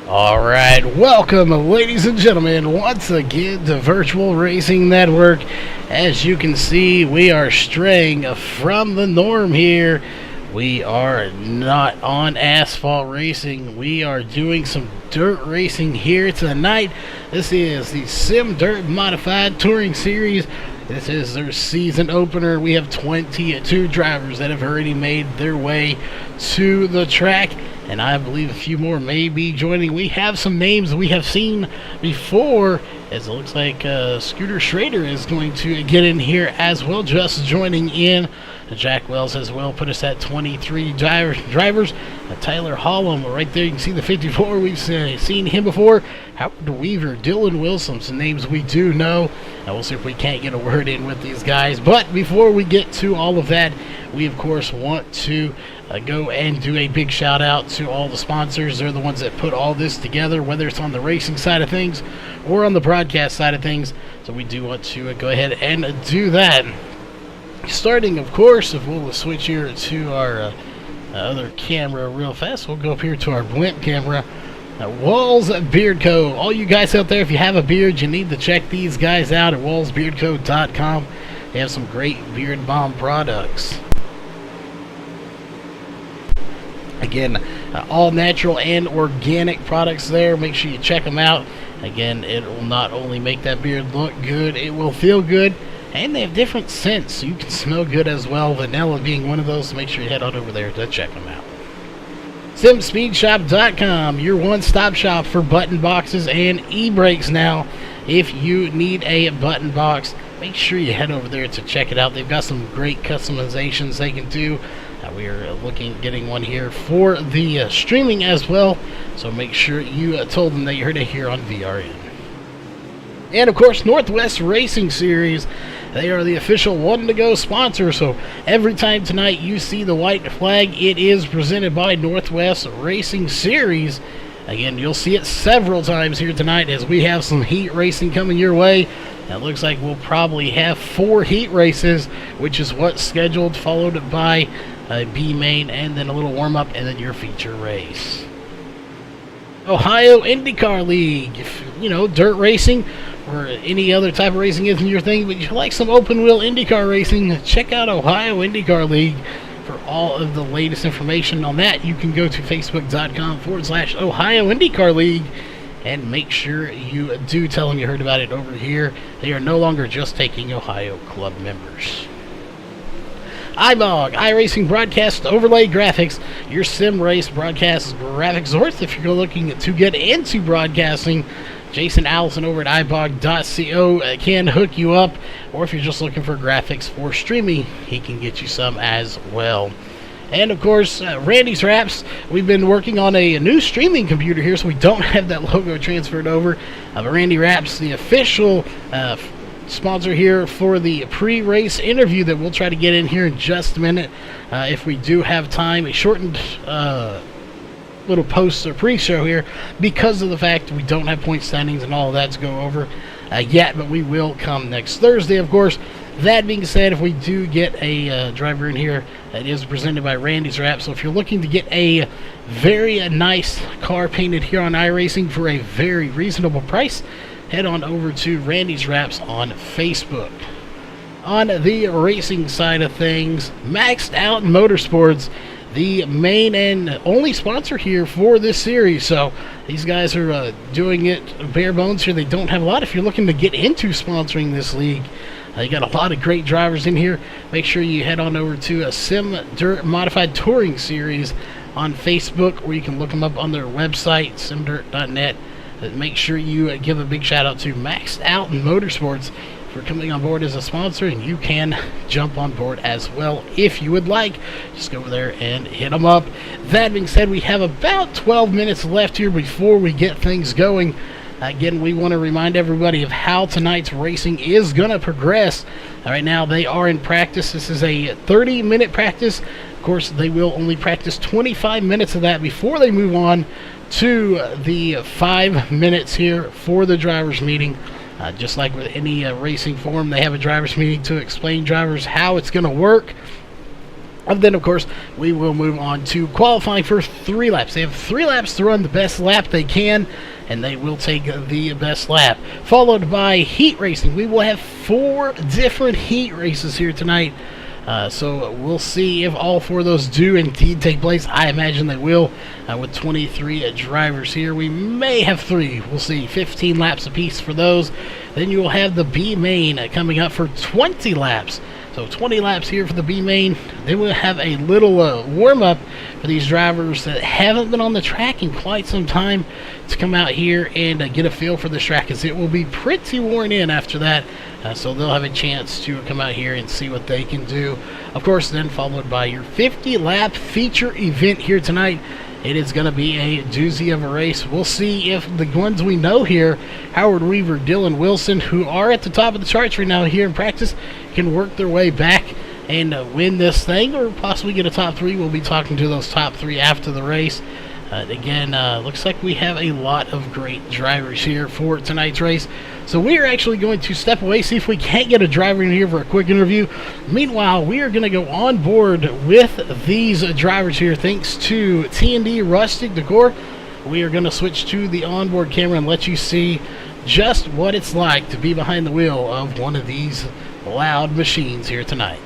All right, welcome, ladies and gentlemen, once again to Virtual Racing Network. As you can see, we are straying from the norm here. We are not on asphalt racing. We are doing some dirt racing here tonight. This is the Sim Dirt Modified Touring Series. This is their season opener. We have 22 drivers that have already made their way to the track, and I believe a few more may be joining. We have some names we have seen before, as it looks like Scooter Schrader is going to get in here as well, just joining in. Jack Wells as well put us at 23 drivers. Tyler Hollum right there, you can see the 54. We've seen him before. Howard Weaver, Dylan Wilson, some names we do know. We'll see if we can't get a word in with these guys. But before we get to all of that, we of course want to go and do a big shout out to all the sponsors. They're the ones that put all this together, whether it's on the racing side of things or on the broadcast side of things. So we do want to go ahead and do that. Starting, of course, if we'll switch here to our other camera real fast, we'll go up here to our blimp camera. Walls Beard Co. All you guys out there, if you have a beard, you need to check these guys out at wallsbeardco.com. They have some great beard balm products. Again, all natural and organic products there. Make sure you check them out. Again, it will not only make that beard look good, it will feel good. And they have different scents, so you can smell good as well. Vanilla being one of those, so make sure you head on over there to check them out. SimSpeedShop.com, your one-stop shop for button boxes and e-brakes now. If you need a button box, make sure you head over there to check it out. They've got some great customizations they can do. We are looking at getting one here for the streaming as well, so make sure you told them that you heard it here on VRN. And of course, Northwest Racing Series, they are the official one-to-go sponsor, so every time tonight you see the white flag, it is presented by Northwest Racing Series. Again, you'll see it several times here tonight as we have some heat racing coming your way. It looks like we'll probably have 4 heat races, which is what's scheduled, followed by a B main and then a little warm-up and then your feature race. Ohio IndyCar League, if you know, dirt racing or any other type of racing isn't your thing, but you like some open wheel IndyCar racing, check out Ohio IndyCar League for all of the latest information on that. You can go to facebook.com/Ohio IndyCar League and make sure you do tell them you heard about it over here. They are no longer just taking Ohio club members. iBog, iRacing Broadcast Overlay Graphics, your sim race broadcast graphics source. If you're looking to get into broadcasting, Jason Allison over at iBog.co can hook you up, or if you're just looking for graphics for streaming, he can get you some as well. And of course, Randy's Wraps. We've been working on a new streaming computer here, so we don't have that logo transferred over. But Randy Wraps, the official sponsor here for the pre-race interview that we'll try to get in here in just a minute. If we do have time, a shortened little post or pre-show here because of the fact we don't have point standings and all of that to go over yet, but we will come next Thursday, of course. That being said, if we do get a driver in here, it is presented by Randy's Wrap. So if you're looking to get a very nice car painted here on iRacing for a very reasonable price, head on over to Randy's Wraps on Facebook. On the racing side of things, Maxed Out Motorsports, the main and only sponsor here for this series. So these guys are doing it bare bones here. They don't have a lot. If you're looking to get into sponsoring this league, they got a lot of great drivers in here. Make sure you head on over to a Sim Dirt Modified Touring Series on Facebook, where you can look them up on their website, simdirt.net. Make sure you give a big shout out to Maxed Out Motorsports for coming on board as a sponsor, and you can jump on board as well if you would like. Just go over there and hit them up. That being said, we have about 12 minutes left here before we get things going. Again, we want to remind everybody of how tonight's racing is going to progress. Right now, they are in practice. This is a 30-minute practice. Of course, they will only practice 25 minutes of that before they move on to the 5 minutes here for the drivers' meeting. Just like with any racing forum, they have a drivers' meeting to explain drivers how it's going to work. And then, of course, we will move on to qualifying for 3 laps. They have 3 laps to run the best lap they can, and they will take the best lap. Followed by heat racing. We will have 4 different heat races here tonight. So we'll see if all 4 of those do indeed take place. I imagine they will. With 23 drivers here, we may have 3. We'll see. 15 laps apiece for those. Then you will have the B main coming up for 20 laps. So 20 laps here for the B main. Then we'll have a little warm-up for these drivers that haven't been on the track in quite some time to come out here and get a feel for this track, as it will be pretty worn in after that. So they'll have a chance to come out here and see what they can do. Of course, then followed by your 50-lap feature event here tonight. It is going to be a doozy of a race. We'll see if the ones we know here, Howard Weaver, Dylan Wilson, who are at the top of the charts right now here in practice, can work their way back and win this thing, or possibly get a top 3. We'll be talking to those top 3 after the race. Again, looks like we have a lot of great drivers here for tonight's race. So we are actually going to step away, see if we can't get a driver in here for a quick interview. Meanwhile, we are going to go on board with these drivers here, thanks to T&D Rustic Decor. We are going to switch to the onboard camera and let you see just what it's like to be behind the wheel of one of these loud machines here tonight.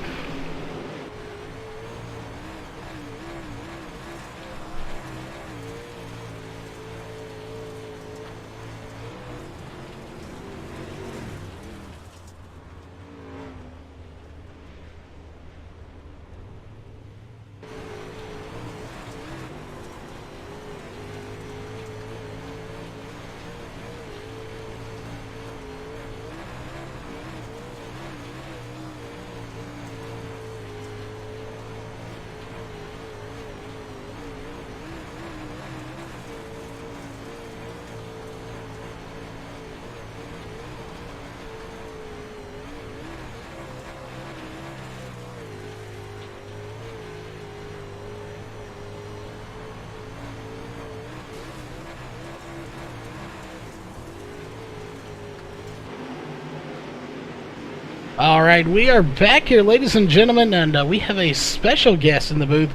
Alright, we are back here, ladies and gentlemen, and we have a special guest in the booth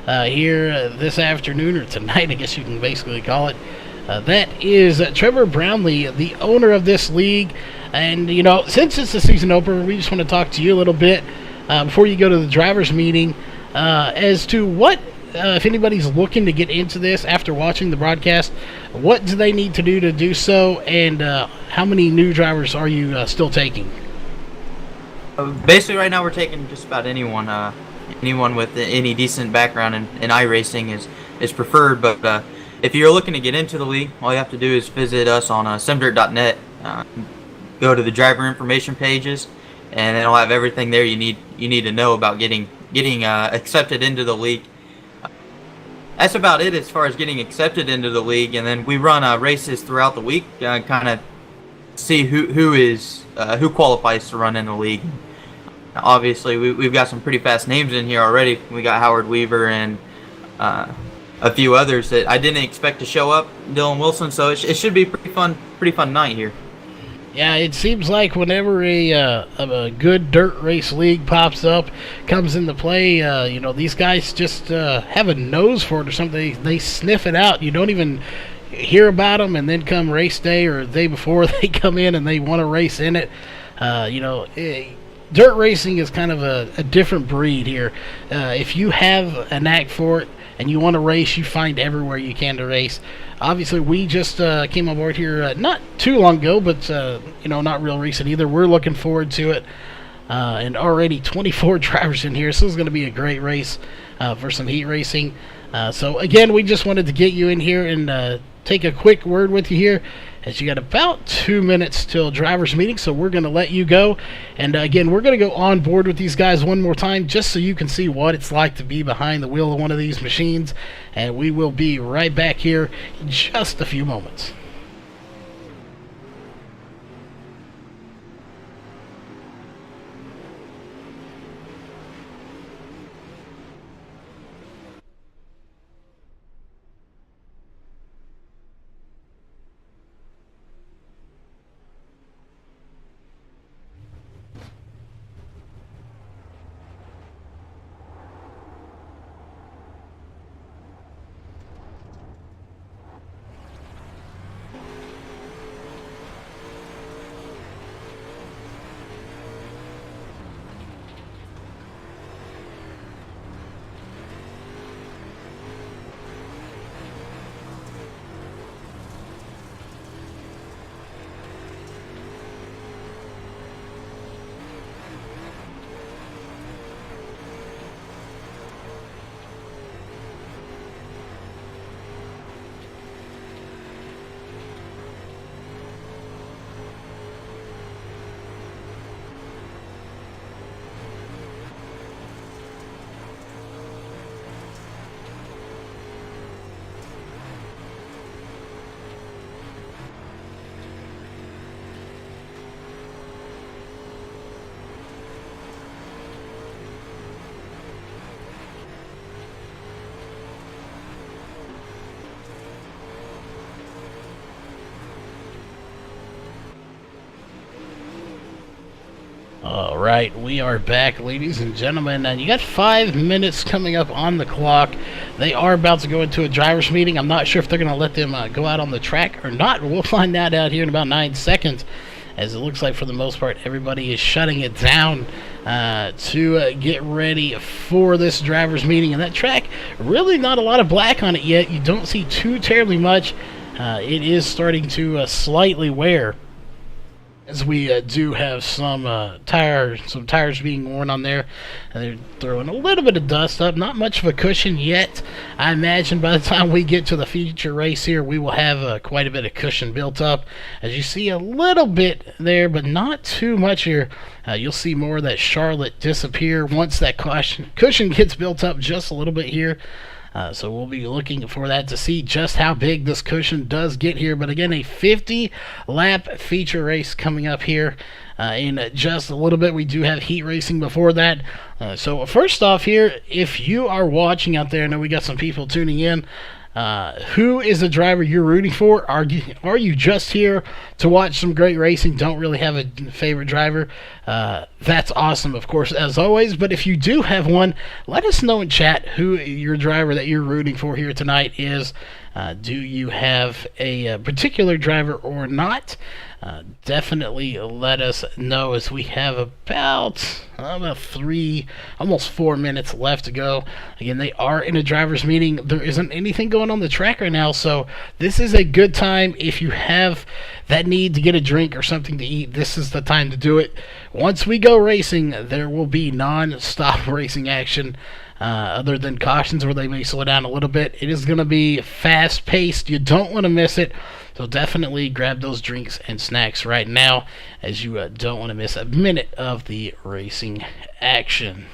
here this afternoon, or tonight, I guess you can basically call it. That is Trevor Brownlee, the owner of this league. And, you know, since it's the season opener, we just want to talk to you a little bit before you go to the driver's meeting as to what, if anybody's looking to get into this after watching the broadcast, what do they need to do so, and how many new drivers are you still taking? Basically, right now we're taking just about anyone. Anyone with any decent background in iRacing is preferred. But if you're looking to get into the league, all you have to do is visit us on simdirt.net. Go to the driver information pages, and it'll have everything there you need to know about getting accepted into the league. That's about it as far as getting accepted into the league. And then we run races throughout the week, kind of see who qualifies to run in the league. Obviously, we've got some pretty fast names in here already. We got Howard Weaver and a few others that I didn't expect to show up. Dylan Wilson, so it should be a pretty fun night here. Yeah, it seems like whenever a good dirt race league pops up, comes into play, you know, these guys just have a nose for it or something. They sniff it out. You don't even hear about them, and then come race day or the day before, they come in and they want to race in it. Dirt racing is kind of a different breed here. If you have a knack for it and you want to race, you find everywhere you can to race. Obviously, we just came on board here not too long ago, but not real recent either. We're looking forward to it. And already 24 drivers in here, so it's going to be a great race for some heat racing. So again, we just wanted to get you in here and take a quick word with you here, as you got about 2 minutes till driver's meeting, so we're going to let you go. And again, we're going to go on board with these guys one more time just so you can see what it's like to be behind the wheel of one of these machines. And we will be right back here in just a few moments. All right, we are back, ladies and gentlemen, and you got 5 minutes coming up on the clock. They are about to go into a driver's meeting. I'm not sure if they're going to let them go out on the track or not. We'll find that out here in about 9 seconds, as it looks like for the most part everybody is shutting it down to get ready for this driver's meeting. And that track, really not a lot of black on it yet. You don't see too terribly much. It is starting to slightly wear, as we do have some tires being worn on there. They're throwing a little bit of dust up. Not much of a cushion yet. I imagine by the time we get to the feature race here, we will have quite a bit of cushion built up. As you see, a little bit there, but not too much here. You'll see more of that Charlotte disappear once that cushion gets built up just a little bit here. So we'll be looking for that to see just how big this cushion does get here. But again, a 50-lap feature race coming up here in just a little bit. We do have heat racing before that. So first off here, if you are watching out there, I know we got some people tuning in. Who is the driver you're rooting for? Are you just here to watch some great racing? Don't really have a favorite driver? That's awesome, of course, as always. But if you do have one, let us know in chat who your driver that you're rooting for here tonight is. Do you have a particular driver or not? Definitely let us know, as we have about 3, almost 4 minutes left to go. Again, they are in a driver's meeting. There isn't anything going on the track right now, so this is a good time. If you have that need to get a drink or something to eat, this is the time to do it. Once we go racing, there will be non-stop racing action. Other than cautions where they may slow down a little bit, it is going to be fast-paced. You don't want to miss it. So definitely grab those drinks and snacks right now, as you don't want to miss a minute of the racing action.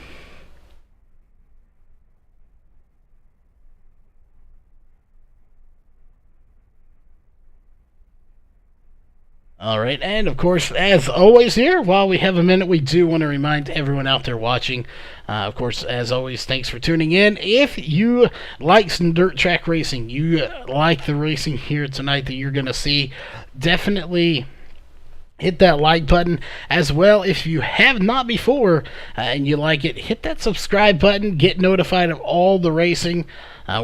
All right, and of course, as always here, while we have a minute, we do want to remind everyone out there watching, of course, as always, thanks for tuning in. If you like some dirt track racing, you like the racing here tonight that you're going to see, definitely hit that like button. As well, if you have not before and you like it, hit that subscribe button, get notified of all the racing.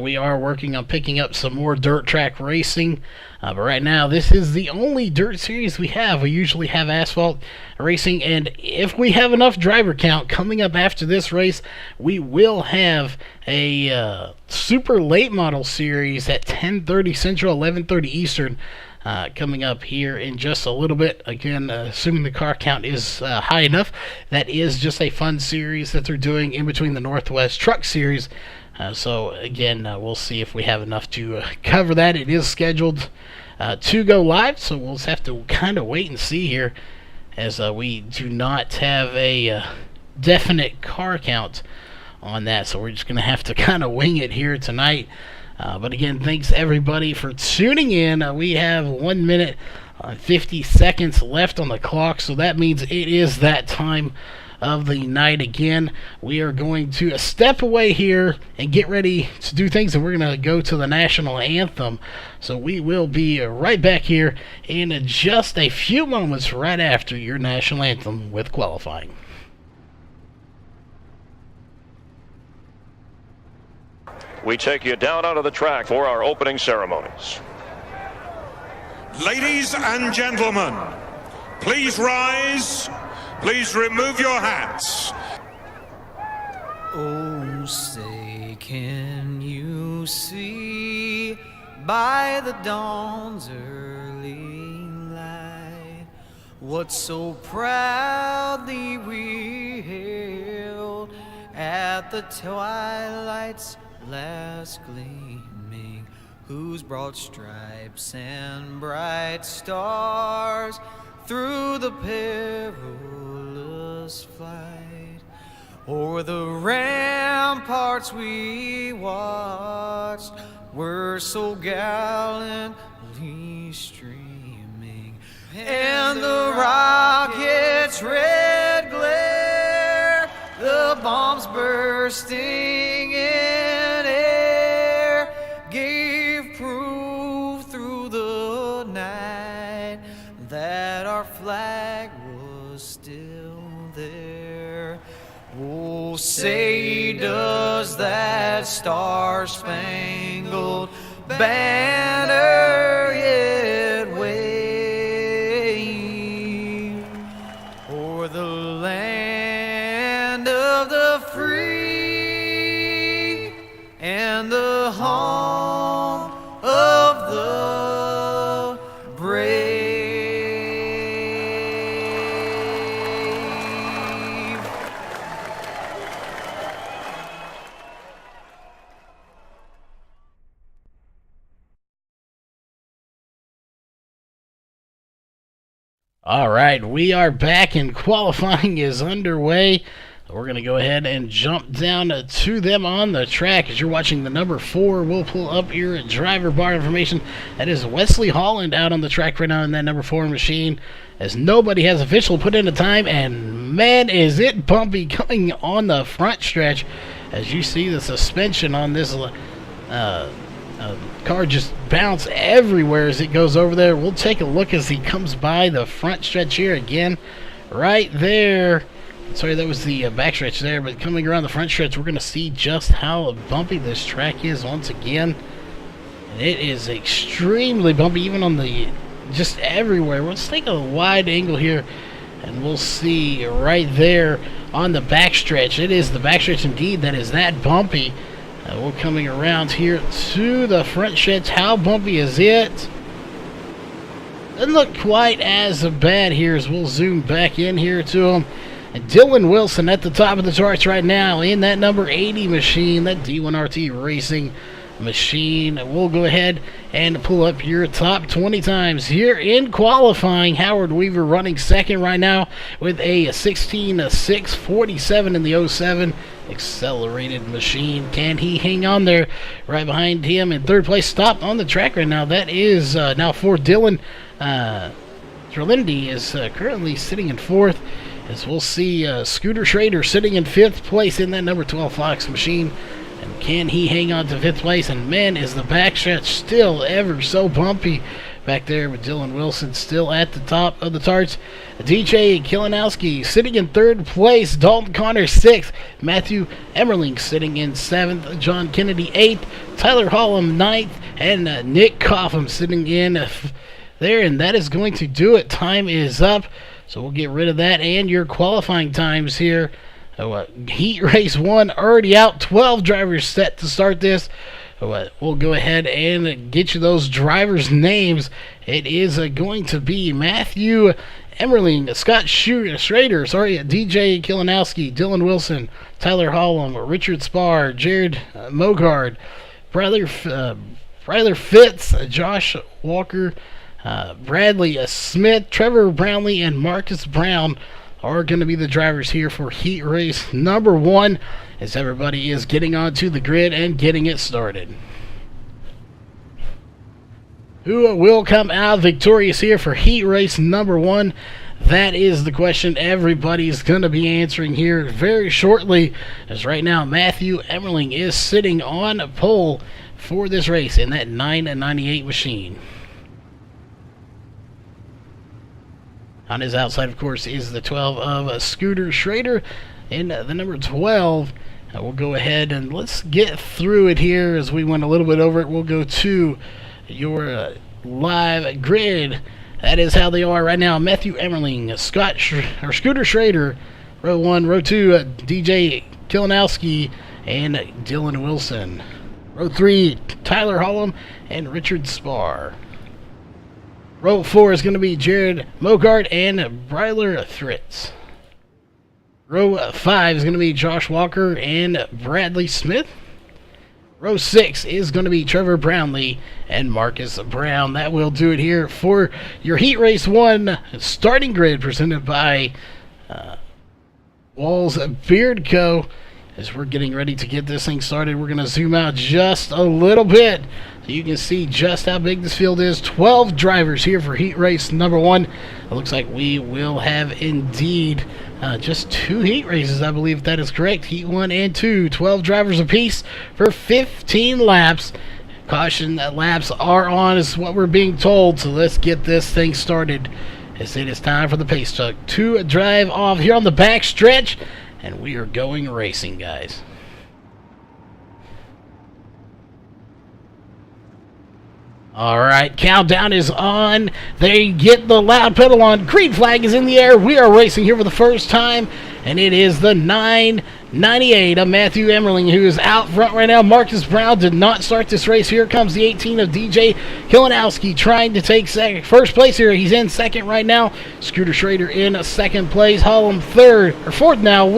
We are working on picking up some more dirt track racing, but right now this is the only dirt series we have. We usually have asphalt racing, and if we have enough driver count coming up after this race, we will have a super late model series at 10:30 Central, 11:30 Eastern. Coming up here in just a little bit. Again, assuming the car count is high enough, that is just a fun series that they're doing in between the Northwest Truck Series. So again, we'll see if we have enough to cover that. It is scheduled to go live, so we'll just have to kind of wait and see here, as we do not have a definite car count on that. So we're just going to have to kind of wing it here tonight. But again, thanks everybody for tuning in. We have 1 minute 50 seconds left on the clock, so that means it is that time of the night again. We are going to step away here and get ready to do things, and we're going to go to the national anthem. So we will be right back here in just a few moments right after your national anthem with qualifying. We take you down onto the track for our opening ceremonies. Ladies and gentlemen, please rise. Please remove your hats. Oh, say, can you see by the dawn's early light what so proudly we hailed at the twilight's last gleaming, whose broad stripes and bright stars through the perilous flight o'er the ramparts we watched were so gallantly streaming, and the rocket's red glare, the bombs bursting in air, gave proof through the night that our flag was still there. does that star-spangled banner yet wave o'er the land of the free and the home of the brave. All right, we are back and qualifying is underway. We're going to go ahead and jump down to them on the track. As you're watching the number 4, we'll pull up your driver bar information. That is Wesley Holland out on the track right now in that number 4 machine, as nobody has official put in a time, and man, is it bumpy coming on the front stretch. As you see the suspension on this car just bounce everywhere as it goes over there. We'll take a look as he comes by the front stretch here again. Right there. Sorry, that was the back stretch there, but coming around the front stretch, we're going to see just how bumpy this track is once again. And it is extremely bumpy, even on the, just everywhere. Let's take a wide angle here, and we'll see right there on the back stretch. It is the back stretch indeed that is that bumpy. We're coming around here to the front stretch. How bumpy is it? Doesn't look quite as bad here as we'll zoom back in here to him. And Dylan Wilson at the top of the charts right now in that number 80 machine, that D1RT Racing machine. We'll go ahead and pull up your top 20 times here in qualifying. Howard Weaver running second right now with a 16:6:47 in the 07 accelerated machine. Can he hang on there? Right behind him in third place, stopped on the track right now. That is now for Dylan. Terlindy is currently sitting in fourth, as we'll see Scooter Schrader sitting in fifth place in that number 12 Fox machine. And can he hang on to fifth place? And man, is the backstretch still ever so bumpy back there with Dylan Wilson still at the top of the charts. DJ Kilinowski sitting in third place. Dalton Connor sixth. Matthew Emmerling sitting in seventh. John Kennedy eighth. Tyler Hollum ninth. And Nick Coffam sitting in there. And that is going to do it. Time is up. So we'll get rid of that and your qualifying times here. Heat race 1 already out. 12 drivers set to start this. We'll go ahead and get you those drivers' names. It is going to be Matthew Emmerling, Scott Schrader, DJ Kilinowski, Dylan Wilson, Tyler Hollum, Richard Spar, Jared Mogard, Bryler Fitz, Josh Walker, Bradley Smith, Trevor Brownlee, and Marcus Brown are going to be the drivers here for heat race number 1, as everybody is getting onto the grid and getting it started. Who will come out victorious here for heat race number 1? That is the question everybody's going to be answering here very shortly, as right now Matthew Emmerling is sitting on pole for this race in that 998 machine. On his outside, of course, is the 12 of Scooter Schrader. In the number 12, we'll go ahead and let's get through it here as we went a little bit over it. We'll go to your live grid. That is how they are right now. Matthew Emmerling, Scooter Schrader, row 1, row 2, DJ Kilinowski, and Dylan Wilson. Row 3, Tyler Hollum and Richard Spar. Row 4 is going to be Jared Mogart and Bryler Fritz. Row 5 is going to be Josh Walker and Bradley Smith. Row 6 is going to be Trevor Brownlee and Marcus Brown. That will do it here for your Heat Race 1 starting grid presented by Walls Beard Co. As we're getting ready to get this thing started, we're going to zoom out just a little bit so you can see just how big this field is. 12 drivers here for heat race number 1. It looks like we will have indeed just 2 heat races, I believe that is correct. Heat 1 and 2, 12 drivers apiece for 15 laps. Caution that laps are on is what we're being told, so let's get this thing started as it is time for the pace truck to drive off here on the back stretch. And we are going racing, guys. All right, countdown is on. They get the loud pedal on. Green flag is in the air. We are racing here for the first time, and it is the 998 of Matthew Emmerling who is out front right now. Marcus Brown did not start this race. Here comes the 18 of DJ Kilinowski trying to take first place here. He's in second right now. Scooter Schrader in second place. Hollum fourth now.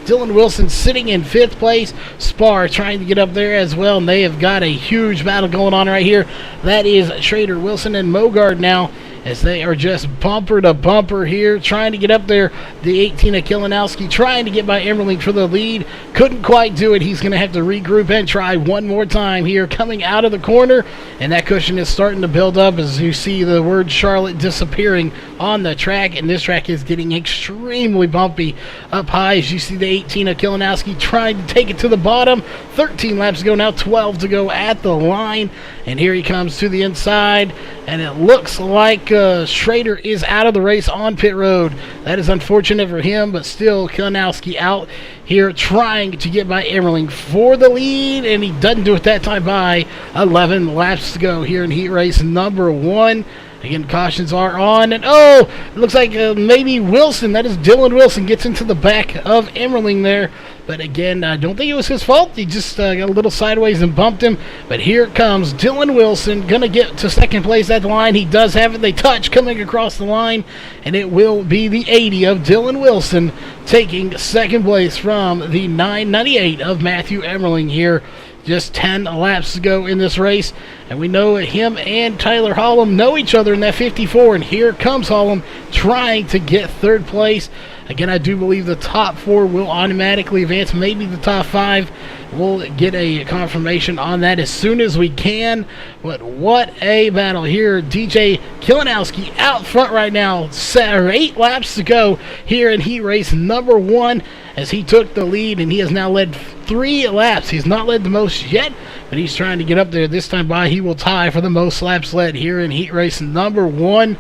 Dylan Wilson sitting in fifth place. Spar trying to get up there as well, and they have got a huge battle going on right here. That is Schrader, Wilson, and Mogard now, as they are just bumper to bumper here, trying to get up there. The 18 of Kilinowski trying to get by Emmerling for the lead. Couldn't quite do it. He's going to have to regroup and try one more time here, coming out of the corner. And that cushion is starting to build up as you see the word Charlotte disappearing on the track. And this track is getting extremely bumpy up high as you see the 18 of Kilinowski trying to take it to the bottom. 13 laps to go now, 12 to go at the line. And here he comes to the inside. And it looks like Schrader is out of the race on pit road. That is unfortunate for him, but still Kilinowski out here trying to get by Emmerling for the lead, and he doesn't do it that time by 11 laps to go here in heat race number 1. Again, cautions are on, and it looks like maybe Wilson, that is Dylan Wilson, gets into the back of Emmerling there. But again, I don't think it was his fault. He just got a little sideways and bumped him. But here comes Dylan Wilson, going to get to second place at the line. He does have it. They touch coming across the line, and it will be the 80 of Dylan Wilson taking second place from the 998 of Matthew Emmerling here. Just 10 laps to go in this race, and we know him and Tyler Hollum know each other in that 54, and here comes Hollum trying to get third place. Again, I do believe the top 4 will automatically advance. Maybe the top 5. We'll get a confirmation on that as soon as we can. But what a battle here. DJ Kilinowski out front right now. 8 laps to go here in heat race number 1 as he took the lead, and he has now led 3 laps. He's not led the most yet, but he's trying to get up there. This time by, he will tie for the most laps led here in heat race number 1.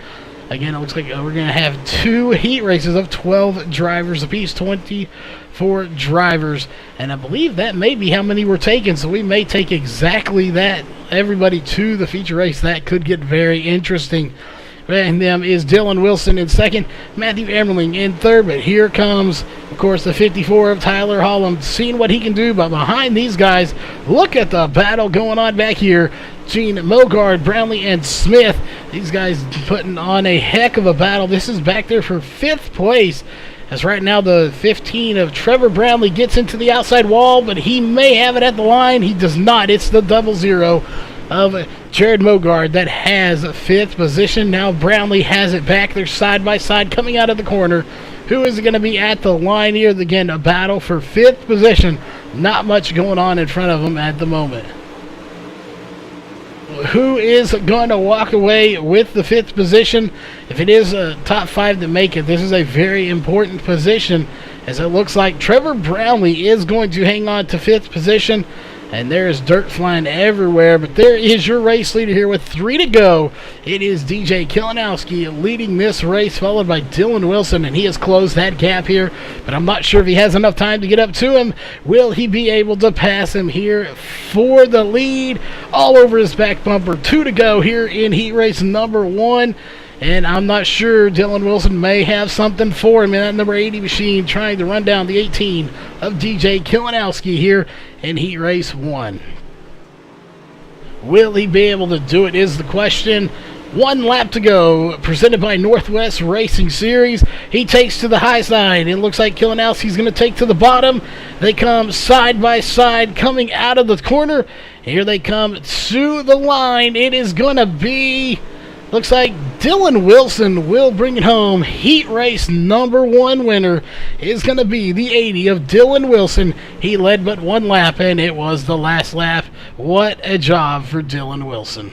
Again, it looks like we're going to have 2 heat races of 12 drivers apiece, 24 drivers. And I believe that may be how many we're taking, so we may take exactly that, everybody to the feature race. That could get very interesting. And them is Dylan Wilson in second, Matthew Emmerling in third. But here comes, of course, the 54 of Tyler Hollum, seeing what he can do. But behind these guys, look at the battle going on back here. Gene Mogard, Brownlee, and Smith. These guys putting on a heck of a battle. This is back there for 5th place. As right now the 15 of Trevor Brownlee gets into the outside wall, but he may have it at the line. He does not. It's the 00 of Jared Mogard that has 5th position. Now Brownlee has it back there side by side coming out of the corner. Who is going to be at the line here? Again, a battle for 5th position. Not much going on in front of them at the moment. Who is going to walk away with the 5th position? If it is a top 5 that make it, this is a very important position, as it looks like Trevor Brownlee is going to hang on to 5th position. And there is dirt flying everywhere. But there is your race leader here with 3 to go. It is DJ Kilinowski leading this race, followed by Dylan Wilson. And he has closed that gap here. But I'm not sure if he has enough time to get up to him. Will he be able to pass him here for the lead? All over his back bumper. 2 to go here in heat race number 1. And I'm not sure. Dylan Wilson may have something for him in that number 80 machine, trying to run down the 18 of DJ Kilinowski here in heat race 1. Will he be able to do it is the question. 1 lap to go, presented by Northwest Racing Series. He takes to the high side. It looks like Kilinowski's going to take to the bottom. They come side by side, coming out of the corner. Here they come to the line. It is going to be... looks like Dylan Wilson will bring it home. Heat race number 1 winner is going to be the 80 of Dylan Wilson. He led but 1 lap, and it was the last lap. What a job for Dylan Wilson.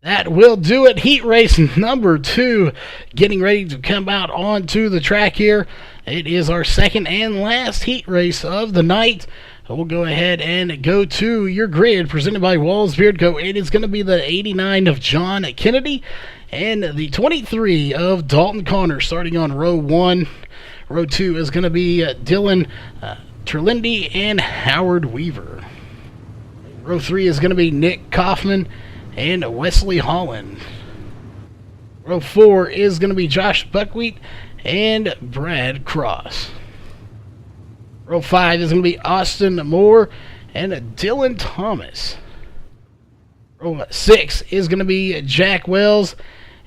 That will do it. Heat race number 2 getting ready to come out onto the track here. It is our second and last heat race of the night. We'll go ahead and go to your grid presented by Walls Beard Co. It is going to be the 89 of John Kennedy and the 23 of Dalton Connor starting on row 1. Row 2 is going to be Dylan Terlindi and Howard Weaver. Row 3 is going to be Nick Kaufman and Wesley Holland. Row 4 is going to be Josh Buckwheat and Brad Cross. Row 5 is going to be Austin Moore and Dylan Thomas. Row 6 is going to be Jack Wells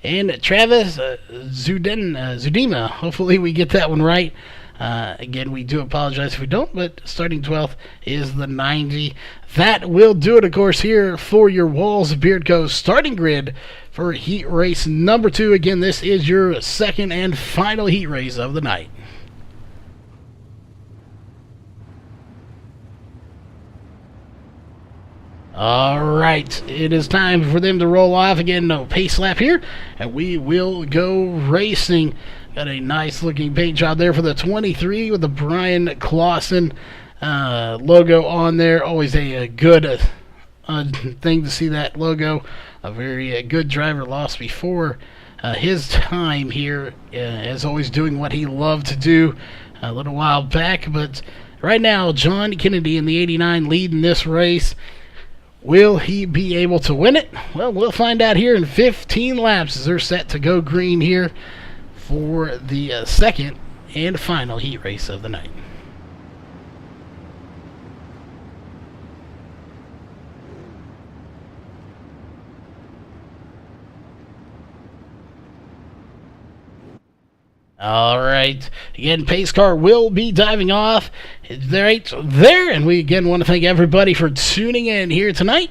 and Travis Zudima. Hopefully we get that one right. Again, we do apologize if we don't, but starting 12th is the 90. That will do it, of course, here for your Walls Beard Co. starting grid for heat race number 2. Again, this is your second and final heat race of the night. Alright, it is time for them to roll off. Again, no pace lap here, and we will go racing. Got a nice looking paint job there for the 23 with the Brian Clausen logo on there. Always a good thing to see that logo. A very good driver, lost before his time here, as always doing what he loved to do a little while back. But right now, John Kennedy in the 89 leading this race. Will he be able to win it? Well, we'll find out here in 15 laps as they're set to go green here for the second and final heat race of the night. Alright, again, pace car will be diving off. It's right there, and we again want to thank everybody for tuning in here tonight.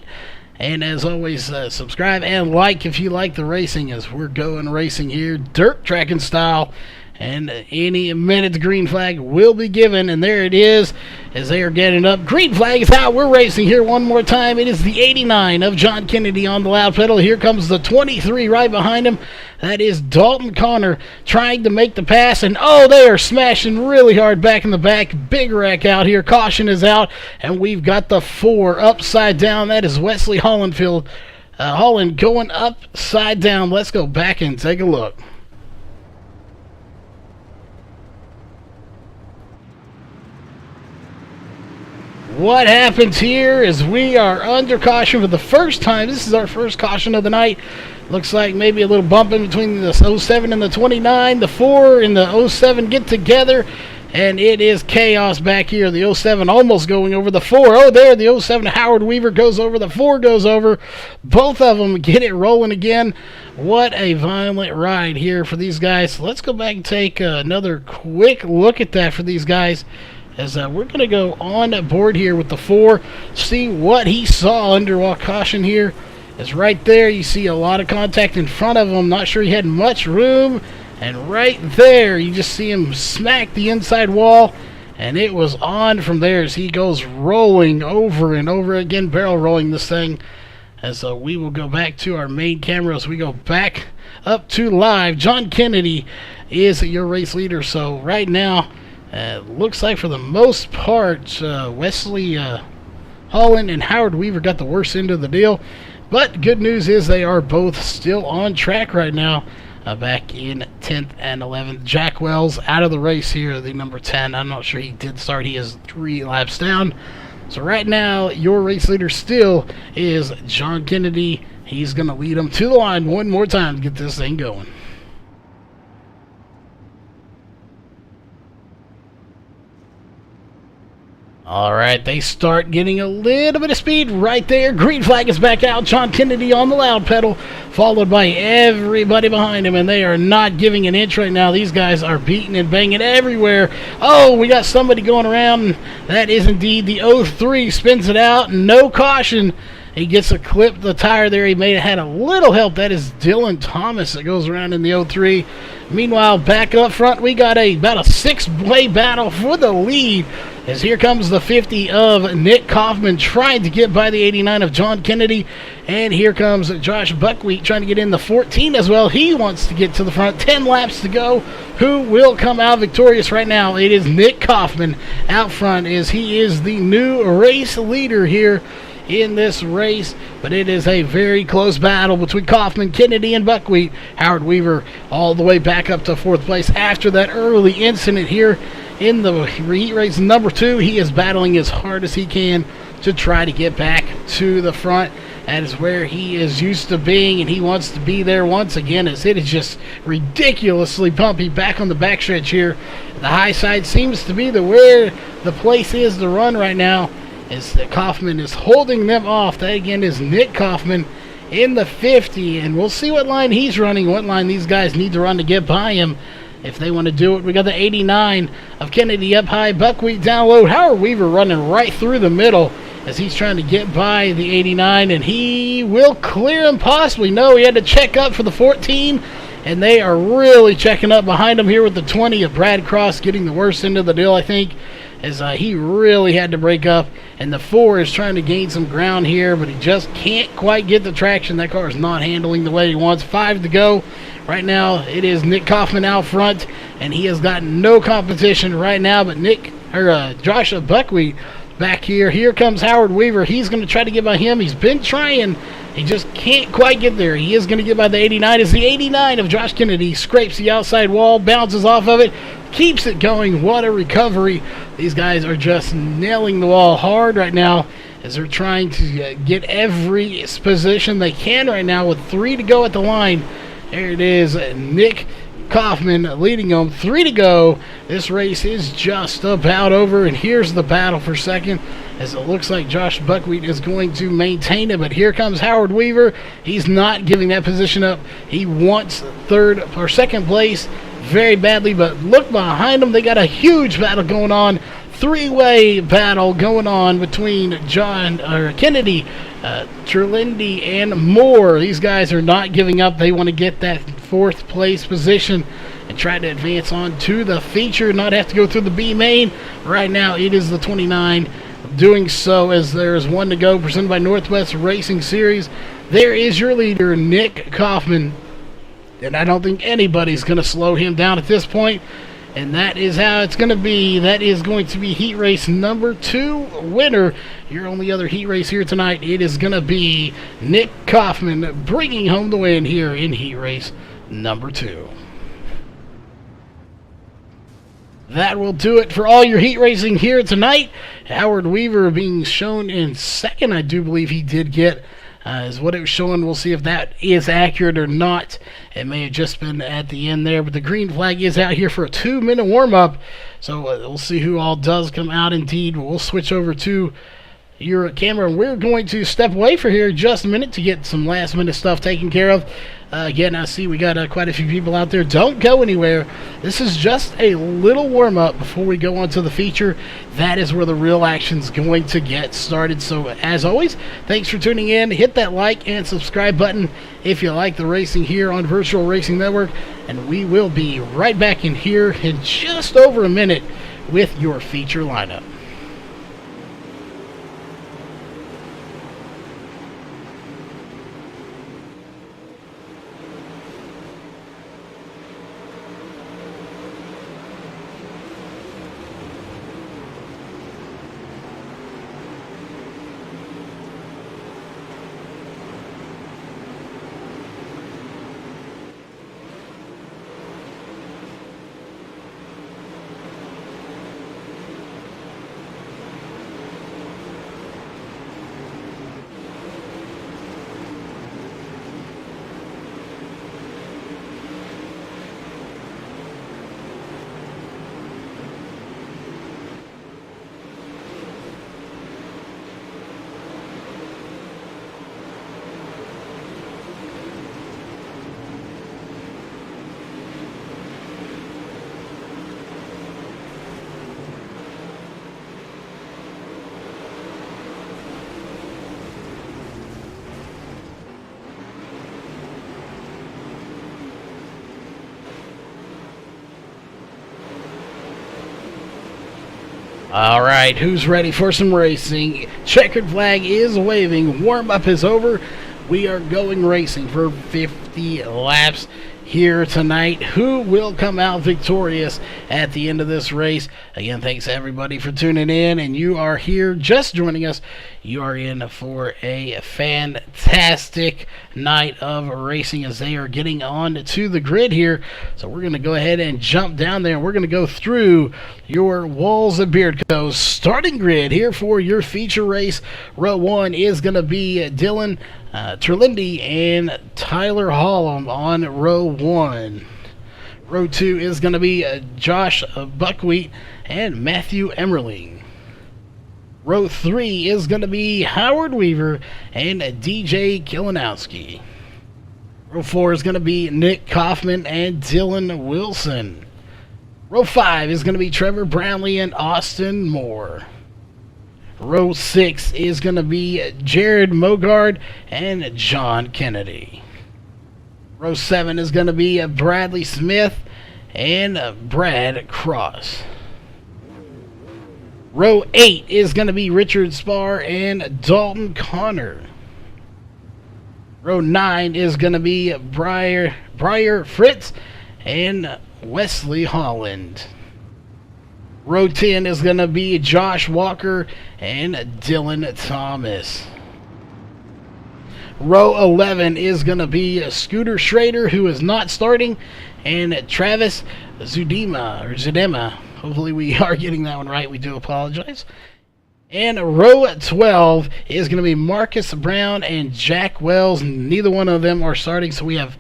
And as always, subscribe and like if you like the racing, as we're going racing here, dirt tracking style. And any minute the green flag will be given, and there it is as they are getting up. Green flag is out. We're racing here one more time. It is the 89 of John Kennedy on the loud pedal. Here comes the 23 right behind him. That is Dalton Connor trying to make the pass, and oh, they are smashing really hard back in the back. Big wreck out here. Caution is out, and we've got the 4 upside down. That is Wesley Holland going upside down. Let's go back and take a look. What happens here is we are under caution for the first time. This is our first caution of the night. Looks like maybe a little bump in between the 07 and the 29. The 4 and the 07 get together, and it is chaos back here. The 07 almost going over the 4. Oh, there, the 07 Howard Weaver goes over. The 4 goes over. Both of them get it rolling again. What a violent ride here for these guys. Let's go back and take another quick look at that for these guys. As we're going to go on board here with the 4, see what he saw under caution here. Is right there. You see a lot of contact in front of him. Not sure he had much room. And right there, you just see him smack the inside wall. And it was on from there as he goes rolling over and over again, barrel rolling this thing. As we will go back to our main camera as we go back up to live. John Kennedy is your race leader. So right now, looks like for the most part, Wesley Holland and Howard Weaver got the worst end of the deal. But good news is they are both still on track right now, back in 10th and 11th. Jack Wells out of the race here, the number 10. I'm not sure he did start. He is 3 laps down. So right now, your race leader still is John Kennedy. He's going to lead them to the line one more time to get this thing going. Alright, they start getting a little bit of speed right there. Green flag is back out. John Kennedy on the loud pedal, followed by everybody behind him, and they are not giving an inch right now. These guys are beating and banging everywhere. Oh, we got somebody going around. That is indeed the 03. Spins it out. No caution. He gets a clip the tire there. He may have had a little help. That is Dylan Thomas that goes around in the 03. Meanwhile, back up front, we got about a 6-way battle for the lead. As here comes the 50 of Nick Kaufman trying to get by the 89 of John Kennedy. And here comes Josh Buckwheat trying to get in the 14 as well. He wants to get to the front. 10 laps to go. Who will come out victorious right now? It is Nick Kaufman out front, as he is the new race leader here in this race. But it is a very close battle between Kaufman, Kennedy, and Buckwheat. Howard Weaver all the way back up to 4th place after that early incident here in the heat race number 2. He is battling as hard as he can to try to get back to the front. That is where he is used to being, and he wants to be there once again, as it is just ridiculously bumpy back on the backstretch here. The high side seems to be where the place is to run right now, as Kaufman is holding them off. That again is Nick Kaufman in the 50, and we'll see what line he's running, what line these guys need to run to get by him if they want to do it. We got the 89 of Kennedy up high, Buckwheat down low. Howard Weaver running right through the middle as he's trying to get by the 89, and he will clear him possibly. No, he had to check up for the 14, and they are really checking up behind him here with the 20 of Brad Cross getting the worst end of the deal, I think, as he really had to break up. And the 4 is trying to gain some ground here, but he just can't quite get the traction. That car is not handling the way he wants. 5 to go. Right now, it is Nick Kaufman out front, and he has got no competition right now, but Josh Buckwheat back here. Here comes Howard Weaver. He's going to try to get by him. He's been trying. He just can't quite get there. He is going to get by the 89. As the 89 of Josh Kennedy scrapes the outside wall, bounces off of it, keeps it going. What a recovery. These guys are just nailing the wall hard right now as they're trying to get every position they can right now with 3 to go at the line. There it is. Nick Kaufman leading them. 3 to go. This race is just about over, and here's the battle for second, as it looks like Josh Buckwheat is going to maintain it, but here comes Howard Weaver. He's not giving that position up. He wants third or second place very badly, but look behind him. They got a huge battle going on. 3-way battle going on between Kennedy, Terlindi, and Moore. These guys are not giving up. They want to get that 4th place position and try to advance on to the feature, not have to go through the B main. Right now it is the 29 doing so, as there's 1 to go, presented by Northwest Racing Series. There is your leader, Nick Kaufman, and I don't think anybody's going to slow him down at this point. And that is how it's going to be. That is going to be heat race number 2 winner. Your only other heat race here tonight, it is going to be Nick Kaufman bringing home the win here in heat race number 2. That will do it for all your heat racing here tonight. Howard Weaver being shown in second, I do believe he did get, is what it was showing. We'll see if that is accurate or not. It may have just been at the end there, but the green flag is out here for a 2-minute warm-up. So we'll see who all does come out indeed. We'll switch over to your camera, and we're going to step away for here just a minute to get some last-minute stuff taken care of. Again, I see we got quite a few people out there. Don't go anywhere. This is just a little warm-up before we go on to the feature. That is where the real action's going to get started. So, as always, thanks for tuning in. Hit that like and subscribe button if you like the racing here on Virtual Racing Network. And we will be right back in here in just over a minute with your feature lineup. All right, who's ready for some racing? Checkered flag is waving. Warm-up is over. We are going racing for 50 laps here tonight. Who will come out victorious at the end of this race? Again, thanks everybody for tuning in, and you are here just joining us. You are in for a fantastic night of racing as they are getting on to the grid here. So we're going to go ahead and jump down there, and we're going to go through your Walls of Beardco starting grid here for your feature race. Row 1 is going to be Dylan Terlindi and Tyler Hollum on row 1. Row 2 is going to be Josh Buckwheat and Matthew Emmerling. Row 3 is going to be Howard Weaver and DJ Kilinowski. Row 4 is going to be Nick Kaufman and Dylan Wilson. Row 5 is going to be Trevor Brownlee and Austin Moore. Row 6 is going to be Jared Mogard and John Kennedy. Row 7 is going to be Bradley Smith and Brad Cross. Row 8 is going to be Richard Spar and Dalton Connor. Row 9 is going to be Briar Fritz and Wesley Holland. Row 10 is going to be Josh Walker and Dylan Thomas. Row 11 is going to be Scooter Schrader, who is not starting, and Travis Zudema. Hopefully we are getting that one right. We do apologize. And row 12 is going to be Marcus Brown and Jack Wells. Neither one of them are starting, so we have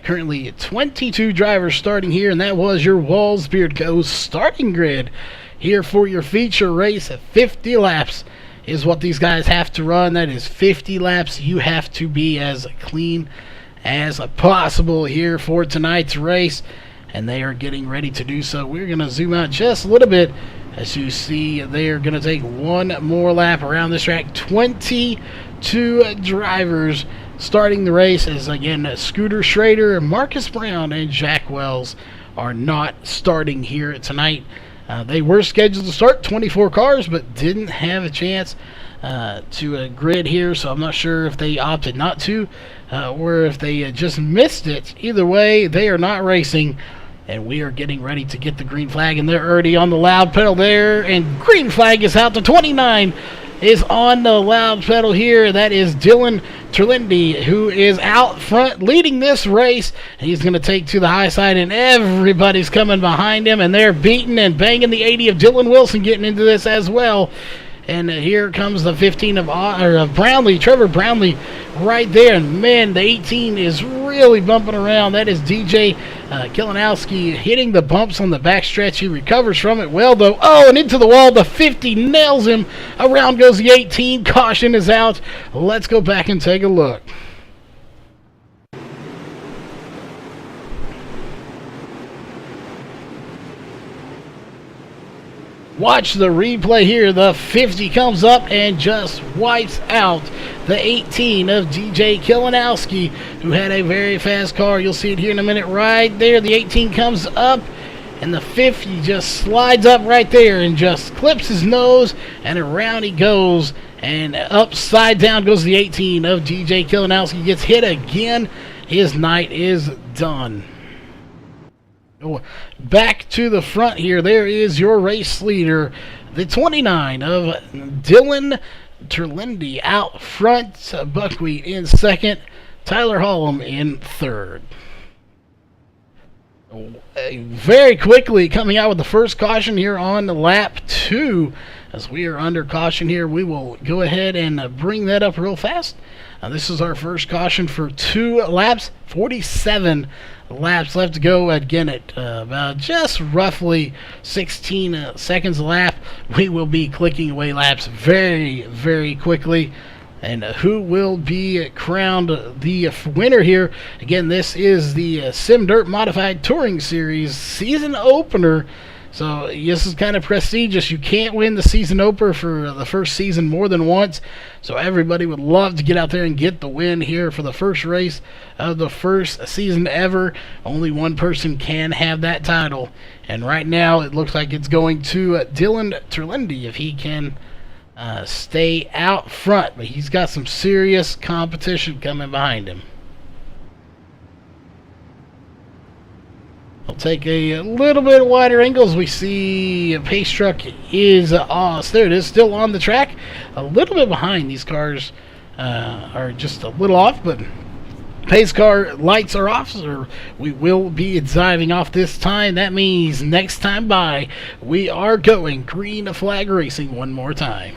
currently 22 drivers starting here, and that was your Walls Beardco starting grid here for your feature race. 50 laps is what these guys have to run. That is 50 laps. You have to be as clean as possible here for tonight's race, and they are getting ready to do so. We're going to zoom out just a little bit. As you see, they are going to take one more lap around this track. 22 drivers starting the race, as again, Scooter Schrader, Marcus Brown, and Jack Wells are not starting here tonight. They were scheduled to start 24 cars, but didn't have a chance to grid here, so I'm not sure if they opted not to or if they just missed it. Either way, they are not racing, and we are getting ready to get the green flag, and they're already on the loud pedal there, and green flag is out. The 29 is on the loud pedal here. That is Dylan Terlindi, who is out front leading this race. He's going to take to the high side, and everybody's coming behind him, and they're beating and banging the 80 of Dylan Wilson getting into this as well. And here comes the 15 of Brownlee, Trevor Brownlee, right there. And man, the 18 is really bumping around. That is DJ Kilinowski hitting the bumps on the backstretch. He recovers from it well, though. Oh, and into the wall. The 50 nails him. Around goes the 18. Caution is out. Let's go back and take a look. Watch the replay here. The 50 comes up and just wipes out the 18 of DJ Kilinowski, who had a very fast car. You'll see it here in a minute right there. The 18 comes up, and the 50 just slides up right there and just clips his nose, and around he goes, and upside down goes the 18 of DJ Kilinowski. Gets hit again. His night is done. Back to the front here. There is your race leader, the 29 of Dylan Terlindi out front. Buckwheat in second. Tyler Hollum in third. Very quickly coming out with the first caution here on lap 2. As we are under caution here, we will go ahead and bring that up real fast. This is our first caution for 2 laps. 47 laps left to go. Again, at about just roughly 16 seconds a lap, we will be clicking away laps very, very quickly. And who will be crowned the winner here? Again, this is the Sim Dirt Modified Touring Series season opener. So this is kind of prestigious. You can't win the season opener for the first season more than once. So everybody would love to get out there and get the win here for the first race of the first season ever. Only one person can have that title. And right now it looks like it's going to Dylan Terlindi if he can stay out front. But he's got some serious competition coming behind him. We'll take a little bit wider angles. We see a pace truck is there it is, still on the track. A little bit behind. These cars are just a little off, but pace car lights are off, so we will be diving off this time. That means next time by, we are going green flag racing one more time.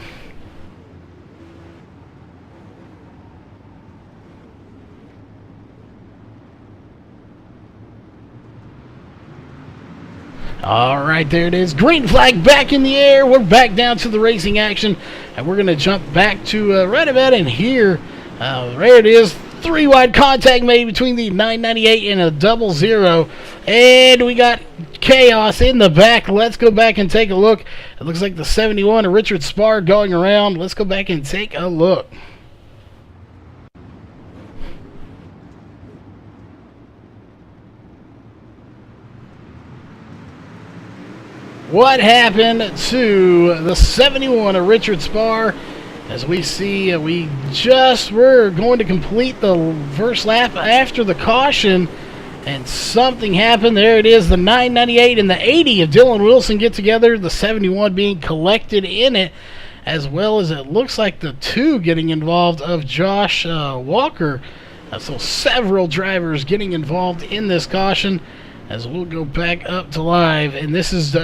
All right, there it is. Green flag back in the air. We're back down to the racing action, and we're going to jump back to right about in here. There it is. 3 wide contact made between the 998 and a 00. And we got chaos in the back. Let's go back and take a look. It looks like the 71 of Richard Spar going around. Let's go back and take a look. What happened to the 71 of Richard Spar? As we see, we just were going to complete the first lap after the caution, and something happened. There it is, the 998 and the 80 of Dylan Wilson get together, the 71 being collected in it, as well as it looks like the 2 getting involved of Josh Walker. So several drivers getting involved in this caution, as we'll go back up to live. And this is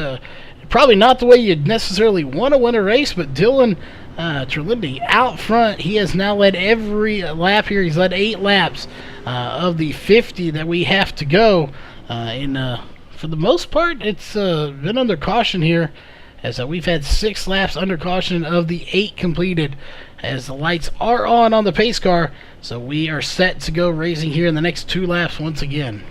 probably not the way you'd necessarily want to win a race, but Dylan Trelindi out front. He has now led every lap here. He's led 8 laps of the 50 that we have to go. For the most part, it's been under caution here, as we've had 6 laps under caution of the 8 completed, as the lights are on the pace car. So we are set to go racing here in the next 2 laps once again.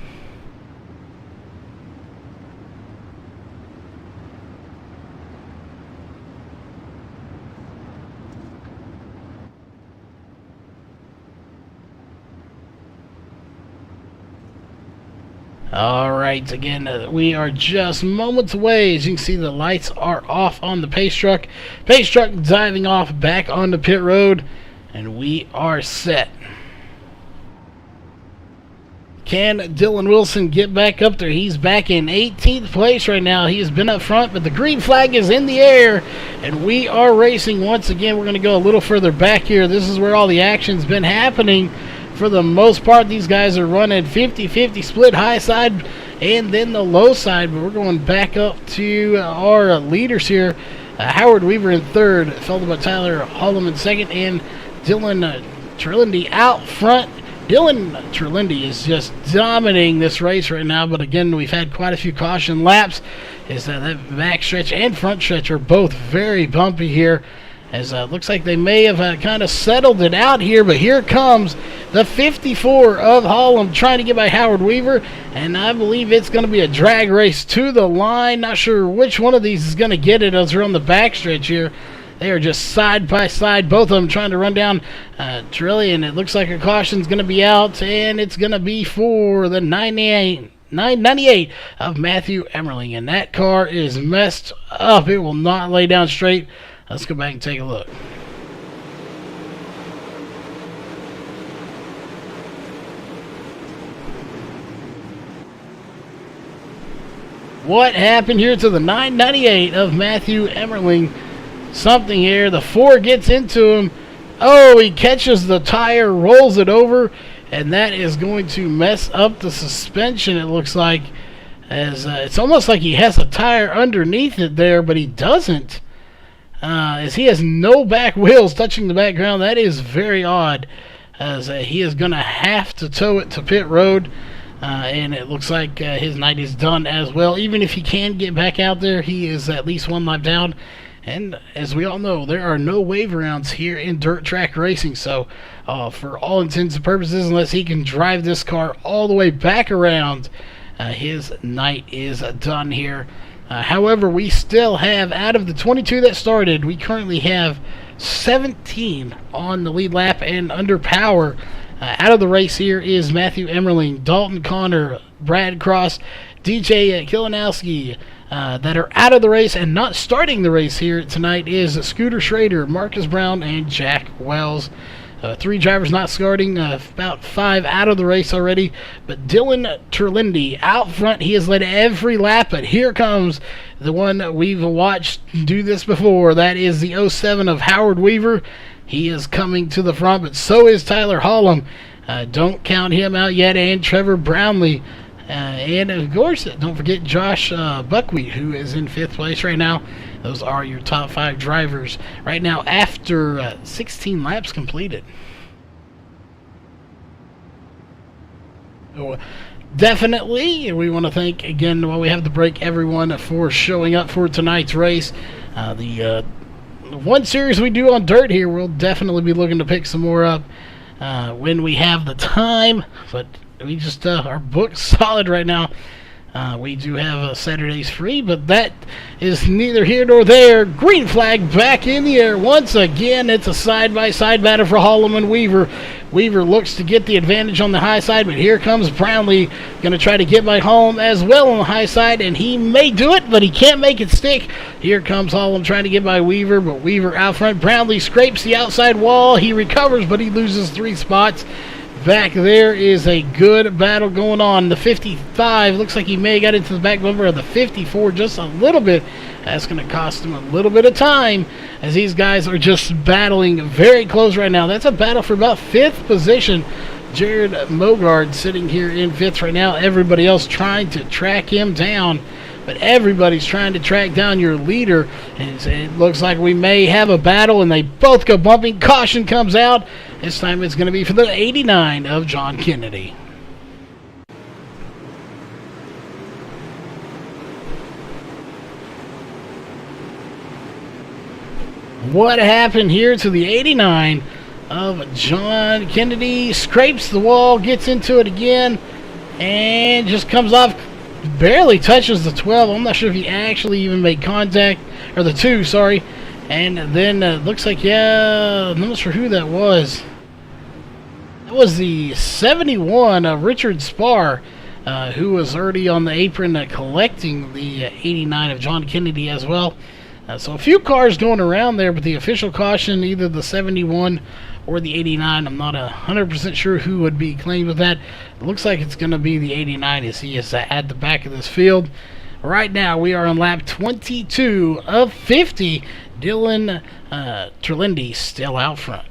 Alright, again, we are just moments away. As you can see, the lights are off on the pace truck. Pace truck diving off back onto pit road, and we are set. Can Dylan Wilson get back up there? He's back in 18th place right now. He has been up front, but the green flag is in the air, and we are racing once again. We're going to go a little further back here. This is where all the action's been happening. For the most part, these guys are running 50-50 split, high side and then the low side. But we're going back up to our leaders here. Howard Weaver in 3rd, followed by Tyler Hollum in 2nd, and Dylan Trelindi out front. Dylan Trelindi is just dominating this race right now. But again, we've had quite a few caution laps. That back stretch and front stretch are both very bumpy here. As looks like they may have kind of settled it out here, but here comes the 54 of Hollum trying to get by Howard Weaver, and I believe it's going to be a drag race to the line. Not sure which one of these is going to get it as we're on the backstretch here. They are just side by side, both of them trying to run down Trelli, and it looks like a caution's going to be out, and it's going to be for the 998 of Matthew Emmerling, and that car is messed up. It will not lay down straight. Let's go back and take a look. What happened here to the 998 of Matthew Emmerling? Something here. The 4 gets into him. Oh, he catches the tire, rolls it over, and that is going to mess up the suspension, it looks like. As it's almost like he has a tire underneath it there, but he doesn't. As he has no back wheels touching the background. That is very odd, as he is going to have to tow it to pit road, and it looks like his night is done as well. Even if he can get back out there, he is at least 1 lap down, and as we all know, there are no wave rounds here in dirt track racing, so for all intents and purposes, unless he can drive this car all the way back around, his night is done here. However, we still have, out of the 22 that started, we currently have 17 on the lead lap and under power. Out of the race here is Matthew Emmerling, Dalton Connor, Brad Cross, DJ Kilinowski. That are out of the race, and not starting the race here tonight is Scooter Schrader, Marcus Brown, and Jack Wells. 3 drivers not starting, about 5 out of the race already. But Dylan Terlindi out front. He has led every lap, but here comes the one we've watched do this before. That is the 07 of Howard Weaver. He is coming to the front, but so is Tyler Hollum. Don't count him out yet, and Trevor Brownlee. And of course, don't forget Josh Buckwheat, who is in 5th place right now. Those are your top 5 drivers right now after 16 laps completed. So, definitely, we want to thank again while we have the break everyone for showing up for tonight's race. The one series we do on dirt here, we'll definitely be looking to pick some more up when we have the time, but we just are booked solid right now. We do have Saturdays free, but that is neither here nor there. Green flag back in the air once again. It's a side-by-side battle for Hollum and Weaver. Weaver looks to get the advantage on the high side, but here comes Brownlee, going to try to get by Hollum as well on the high side, and he may do it, but he can't make it stick. Here comes Hollum trying to get by Weaver, but Weaver out front. Brownlee scrapes the outside wall. He recovers, but he loses 3 spots. Back there is a good battle going on. The 55 looks like he may have got into the back bumper of the 54 just a little bit. That's going to cost him a little bit of time as these guys are just battling very close right now. That's a battle for about 5th position. Jared Mogard sitting here in 5th right now. Everybody else trying to track him down. But everybody's trying to track down your leader. And it looks like we may have a battle, and they both go bumping. Caution comes out. This time it's going to be for the 89 of John Kennedy. What happened here to the 89 of John Kennedy? Scrapes the wall, gets into it again, and just comes off. Barely touches the 12. I'm not sure if he actually even made contact. Or the 2, sorry. And then looks like, I'm not sure who that was. That was the 71 of Richard Spar, who was already on the apron collecting the 89 of John Kennedy as well. So a few cars going around there, but the official caution, either the 71 or the 89. I'm not 100% sure who would be claimed with that. It looks like it's going to be the 89 as he is at the back of this field. Right now, we are on lap 22 of 50. Dylan Terlindi still out front.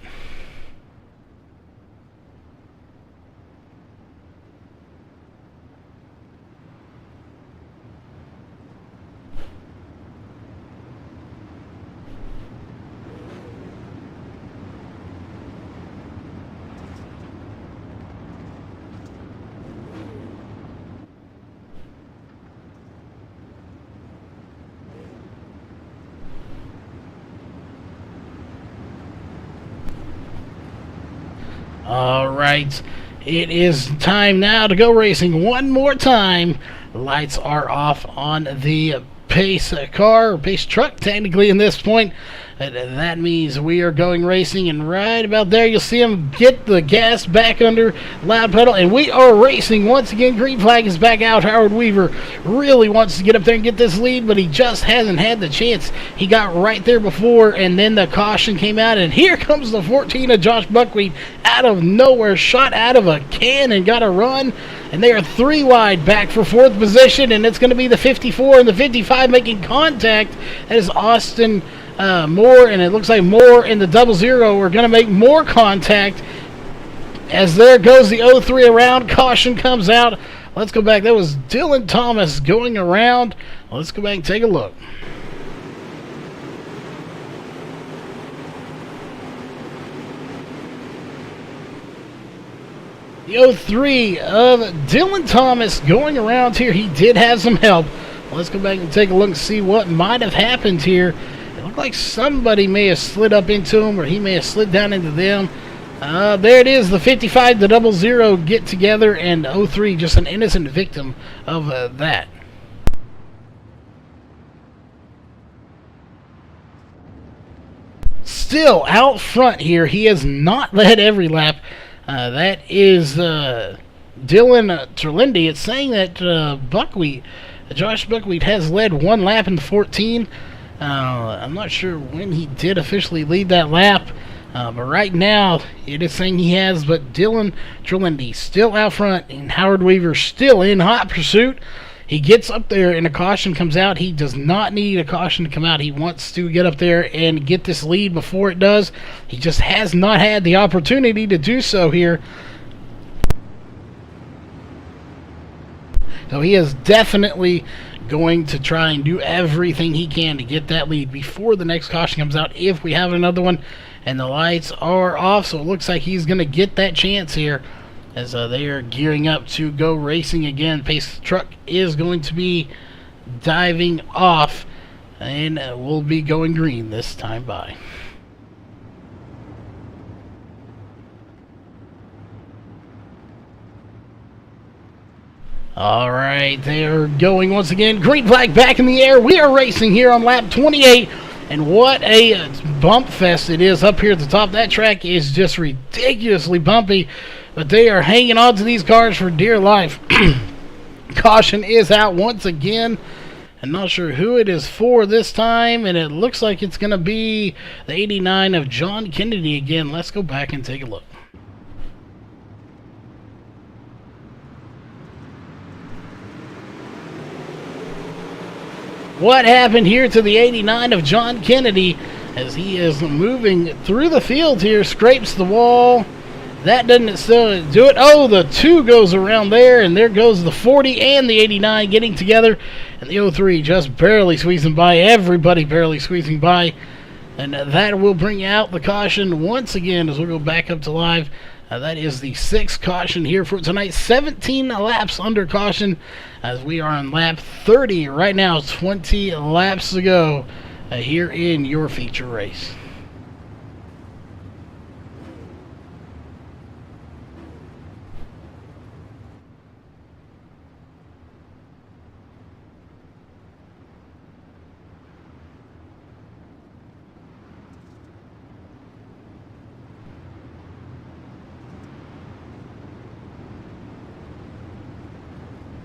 Alright, it is time now to go racing one more time. Lights are off on the pace car, or pace truck technically in this point. That means we are going racing, and right about there you'll see him get the gas back under loud pedal, and we are racing once again. Green flag is back out. Howard Weaver really wants to get up there and get this lead, but he just hasn't had the chance. He got right there before, and then the caution came out, and here comes the 14 of Josh Buckwheat out of nowhere, shot out of a can and got a run. And they are 3 wide back for 4th position, and it's going to be the 54 and the 55 making contact. That is Austin Moore, and it looks like Moore and the 00 are going to make more contact. As there goes the 03 around, caution comes out. Let's go back. That was Dylan Thomas going around. Let's go back and take a look. The 03 of Dylan Thomas going around here. He did have some help. Let's go back and take a look and see what might have happened here. It looked like somebody may have slid up into him, or he may have slid down into them. There it is, the 55, the 00 get together, and 03 just an innocent victim of that. Still out front here. He has not led every lap. That is Dylan Terlindi. It's saying that Josh Buckwheat has led 1 lap in the 14. I'm not sure when he did officially lead that lap. But right now, it is saying he has, but Dylan Trelendi still out front, and Howard Weaver still in hot pursuit. He gets up there, and a caution comes out. He does not need a caution to come out. He wants to get up there and get this lead before it does. He just has not had the opportunity to do so here. So he is definitely going to try and do everything he can to get that lead before the next caution comes out, if we have another one. And the lights are off, so it looks like he's going to get that chance here as they are gearing up to go racing again. Pace truck is going to be diving off, and will be going green this time by. All right, they're going once again. Green flag back in the air. We are racing here on lap 28. And what a bump fest it is up here at the top. That track is just ridiculously bumpy, but they are hanging on to these cars for dear life. Caution is out once again. I'm not sure who it is for this time, and it looks like it's going to be the 89 of John Kennedy again. Let's go back and take a look. What happened here to the 89 of John Kennedy as he is moving through the field here, scrapes the wall. That doesn't still do it. Oh, the 2 goes around there, and there goes the 40 and the 89 getting together, and the 03 just barely squeezing by, everybody barely squeezing by, and that will bring out the caution once again as we'll go back up to live. That is the 6th caution here for tonight. 17 laps under caution as we are on lap 30 right now. 20 laps to go here in your feature race.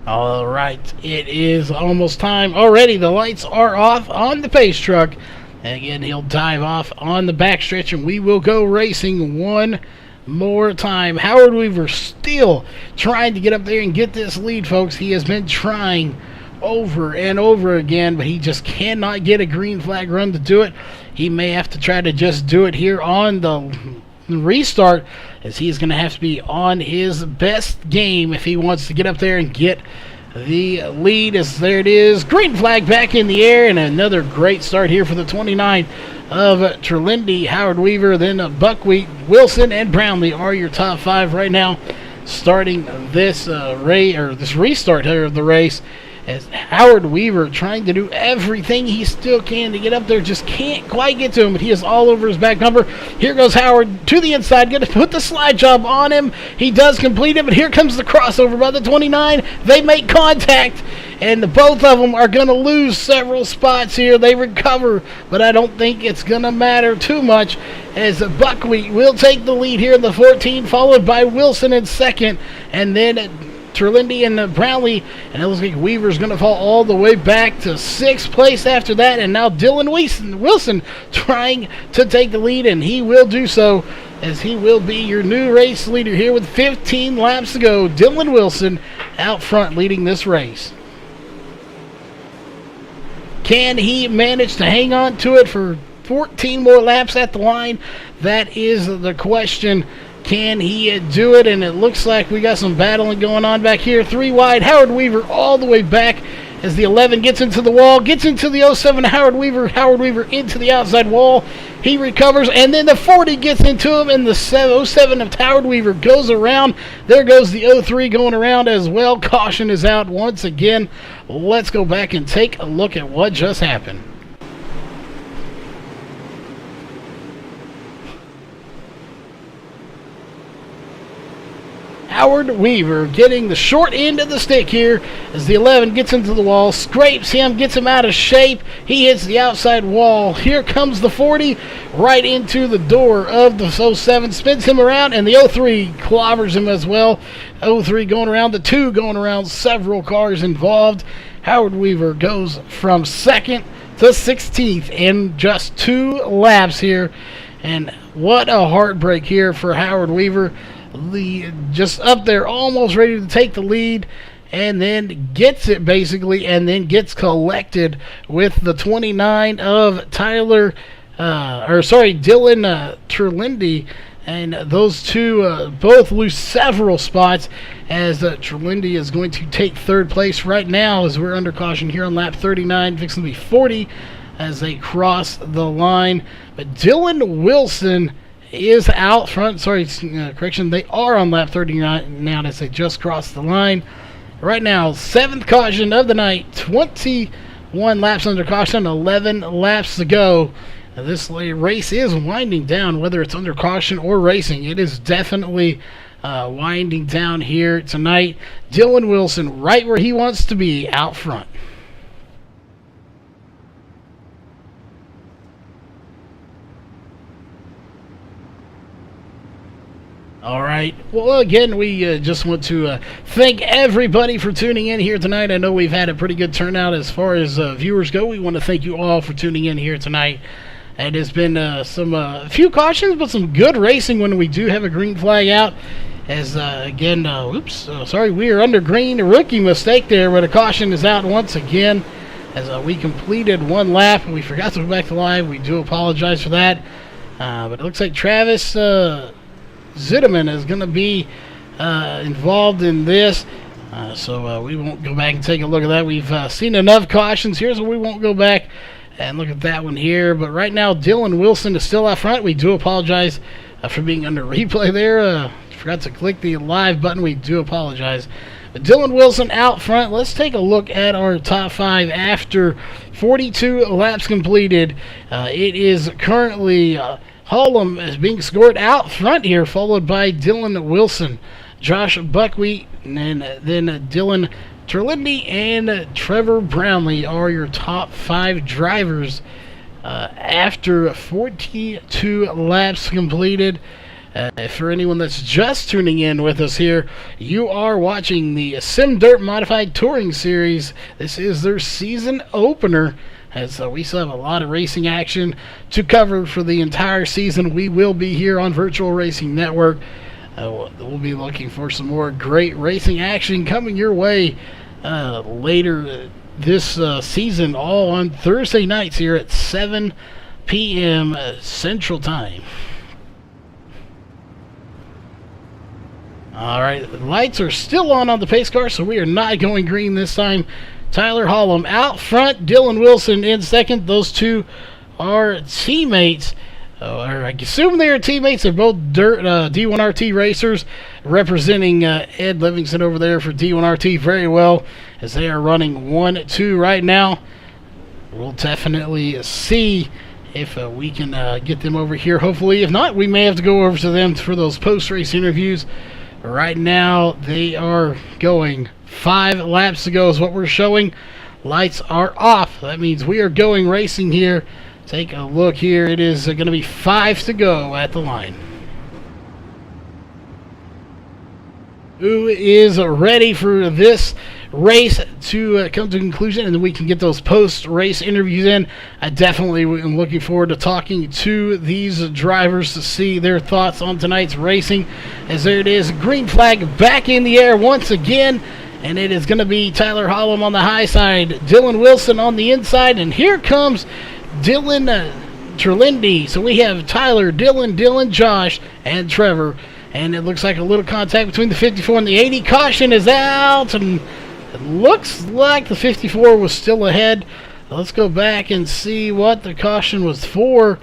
All right, it is almost time already. The lights are off on the pace truck. And again, he'll dive off on the backstretch, and we will go racing one more time. Howard Weaver still trying to get up there and get this lead, folks. He has been trying over and over again, but he just cannot get a green flag run to do it. He may have to try to just do it here on the restart, as he's going to have to be on his best game if he wants to get up there and get the lead. As there it is, green flag back in the air, and another great start here for the 29 of Trelendi. Howard Weaver, then Buckwheat, Wilson, and Brownlee are your top 5 right now, starting this this restart here of the race. As Howard Weaver trying to do everything he still can to get up there, just can't quite get to him, but he is all over his back number. Here goes Howard to the inside, going to put the slide job on him. He does complete it, but here comes the crossover by the 29. They make contact, and both of them are going to lose several spots here. They recover, but I don't think it's going to matter too much, as Buckwheat will take the lead here in the 14, followed by Wilson in second, and then Trelendi and Brownlee, and it looks like Weaver's going to fall all the way back to 6th place after that, and now Dylan Wilson trying to take the lead, and he will do so, as he will be your new race leader here with 15 laps to go. Dylan Wilson out front leading this race. Can he manage to hang on to it for 14 more laps at the line? That is the question. Can he do it? And it looks like we got some battling going on back here. 3 wide. Howard Weaver all the way back as the 11 gets into the wall. Gets into the 07. Howard Weaver into the outside wall. He recovers. And then the 40 gets into him. And the 07 of Howard Weaver goes around. There goes the 03 going around as well. Caution is out once again. Let's go back and take a look at what just happened. Howard Weaver getting the short end of the stick here as the 11 gets into the wall, scrapes him, gets him out of shape. He hits the outside wall. Here comes the 40 right into the door of the 07, spins him around, and the 03 clobbers him as well. 03 going around, the 2 going around, several cars involved. Howard Weaver goes from 2nd to 16th in just 2 laps here And what a heartbreak here for Howard Weaver. Just up there, almost ready to take the lead, and then gets it basically, and then gets collected with the 29 of Dylan Terlindi. And those two both lose several spots, as Terlindi is going to take third place right now, as we're under caution here on lap 39, fixing to be 40 as they cross the line. But Dylan Wilson is out front. Correction, they are on lap 39 now as they just crossed the line. Right now, 7th caution of the night, 21 laps under caution, 11 laps to go. This race is winding down, whether it's under caution or racing. It is definitely winding down here tonight. Dylan Wilson right where he wants to be, out front. All right. Well, again, we just want to thank everybody for tuning in here tonight. I know we've had a pretty good turnout as far as viewers go. We want to thank you all for tuning in here tonight. It has been a few cautions, but some good racing when we do have a green flag out. As, we are under green. A rookie mistake there, but a caution is out once again. As we completed one lap, and we forgot to go back to live. We do apologize for that. But it looks like Travis Zitterman is going to be involved in this. So we won't go back and take a look at that. We've seen enough cautions here, so we won't go back and look at that one here. But right now, Dylan Wilson is still out front. We do apologize for being under replay there. Forgot to click the live button. We do apologize. But Dylan Wilson out front. Let's take a look at our top 5 after 42 laps completed. It is currently Hollum is being scored out front here, followed by Dylan Wilson, Josh Buckwheat, and then Dylan Terlindi and Trevor Brownlee are your top 5 drivers after 42 laps completed. For anyone that's just tuning in with us here, you are watching the Sim Dirt Modified Touring Series. This is their season opener, as we still have a lot of racing action to cover for the entire season. We will be here on Virtual Racing Network. We'll be looking for some more great racing action coming your way later this season, all on Thursday nights here at 7 p.m. Central Time. All right, the lights are still on the pace car, so we are not going green this time. Tyler Hollum out front, Dylan Wilson in second. Those two are teammates. Or I assume they are teammates. They're both D1RT racers, representing Ed Livingston over there for D1RT very well, as they are running 1-2 right now. We'll definitely see if we can get them over here. Hopefully, if not, we may have to go over to them for those post-race interviews. Right now, they are going 5 laps to go is what we're showing. Lights are off. That means we are going racing here. Take a look here. It is going to be 5 to go at the line. Who is ready for this race to come to conclusion, and then we can get those post-race interviews in. I definitely am looking forward to talking to these drivers to see their thoughts on tonight's racing. As there it is, green flag back in the air once again, and it is going to be Tyler Hollum on the high side, Dylan Wilson on the inside, and here comes Dylan Terlindi. So we have Tyler, Dylan, Josh, and Trevor. And it looks like a little contact between the 54 and the 80. Caution is out, and it looks like the 54 was still ahead. Let's go back and see what the caution was for.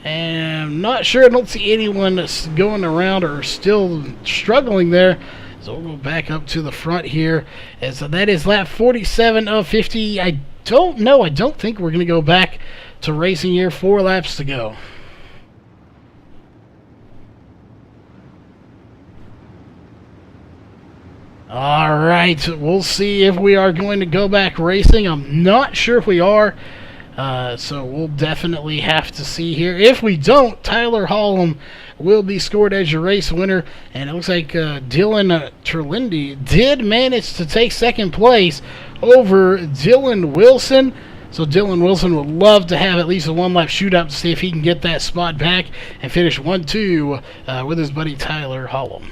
And I'm not sure. I don't see anyone that's going around or still struggling there. So we'll go back up to the front here. As that is lap 47 of 50. I don't know. I don't think we're going to go back to racing here. 4 laps to go. All right, we'll see if we are going to go back racing. I'm not sure if we are, so we'll definitely have to see here. If we don't, Tyler Hollum will be scored as your race winner, and it looks like Dylan Terlindi did manage to take second place over Dylan Wilson. So Dylan Wilson would love to have at least a one-lap shootout to see if he can get that spot back and finish 1-2 with his buddy Tyler Hollum.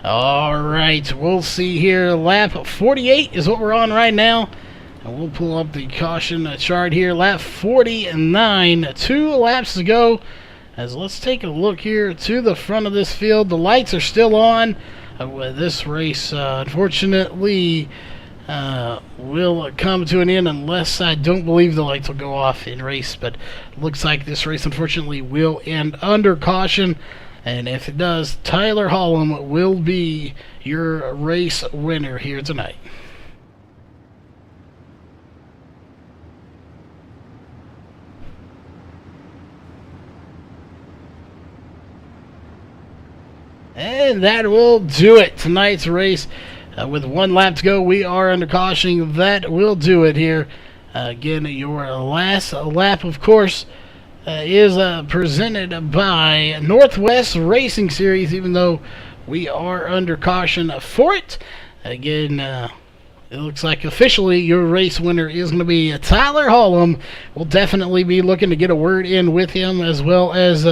All right, we'll see here. Lap 48 is what we're on right now. And we'll pull up the caution chart here. Lap 49, 2 laps to go. As let's take a look here to the front of this field. The lights are still on. This race, unfortunately, will come to an end unless I don't believe the lights will go off in race. But it looks like this race, unfortunately, will end under caution. And if it does, Tyler Hollum will be your race winner here tonight. And that will do it. Tonight's race, with 1 lap to go, we are under caution. That will do it here. Again, your last lap, of course, is presented by Northwest Racing Series, even though we are under caution for it. Again, it looks like officially your race winner is going to be Tyler Hollum. We'll definitely be looking to get a word in with him, as well as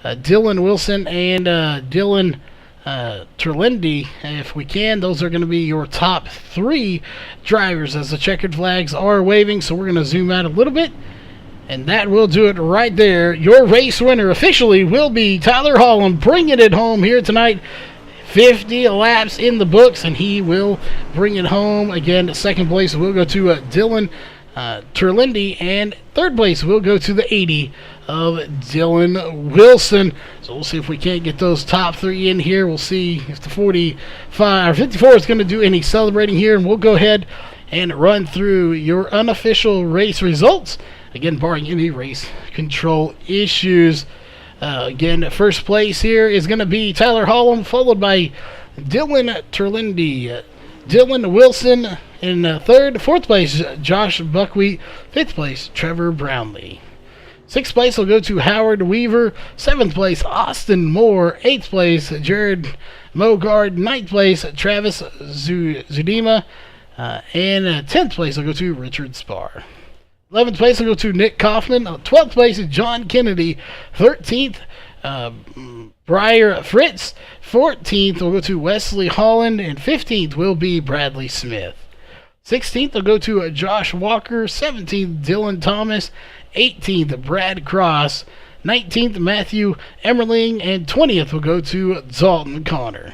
Dylan Wilson and Dylan Terlindi, if we can. Those are going to be your top 3 drivers as the checkered flags are waving. So we're going to zoom out a little bit. And that will do it right there. Your race winner officially will be Tyler Hollum, bringing it home here tonight. 50 laps in the books, and he will bring it home. Again, second place will go to Dylan Terlindi, and third place will go to the 80 of Dylan Wilson. So we'll see if we can't get those top 3 in here. We'll see if the 45 or 54 is going to do any celebrating here, and we'll go ahead and run through your unofficial race results. Again, barring any race control issues. Again, first place here is going to be Tyler Hollum, followed by Dylan Terlindi. Dylan Wilson in third. Fourth place, Josh Buckwheat. Fifth place, Trevor Brownlee. Sixth place will go to Howard Weaver. Seventh place, Austin Moore. Eighth place, Jared Mogard. Ninth place, Travis Zudima. And 10th place will go to Richard Spar. 11th place will go to Nick Kaufman. 12th place is John Kennedy. 13th, Briar Fritz. 14th will go to Wesley Holland. And 15th will be Bradley Smith. 16th will go to Josh Walker. 17th, Dylan Thomas. 18th, Brad Cross. 19th, Matthew Emmerling. And 20th will go to Dalton Connor.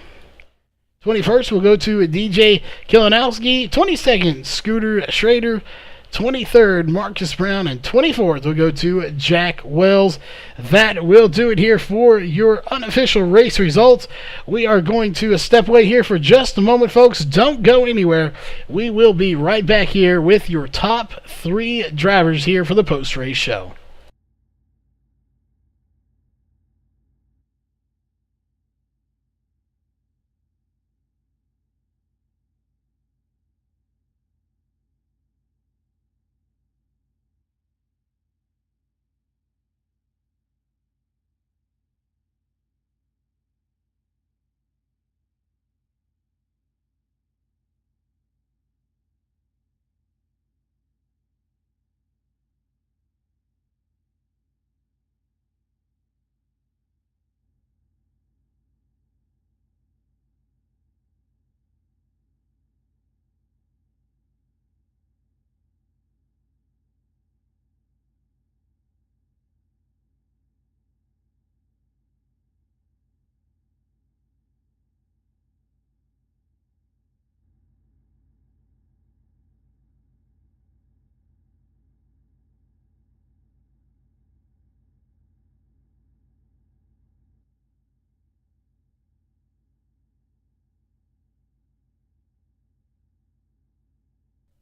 21st will go to DJ Kilanowski. 22nd, Scooter Schrader. 23rd, Marcus Brown, and 24th will go to Jack Wells. That will do it here for your unofficial race results. We are going to step away here for just a moment, folks. Don't go anywhere. We will be right back here with your top 3 drivers here for the post-race show.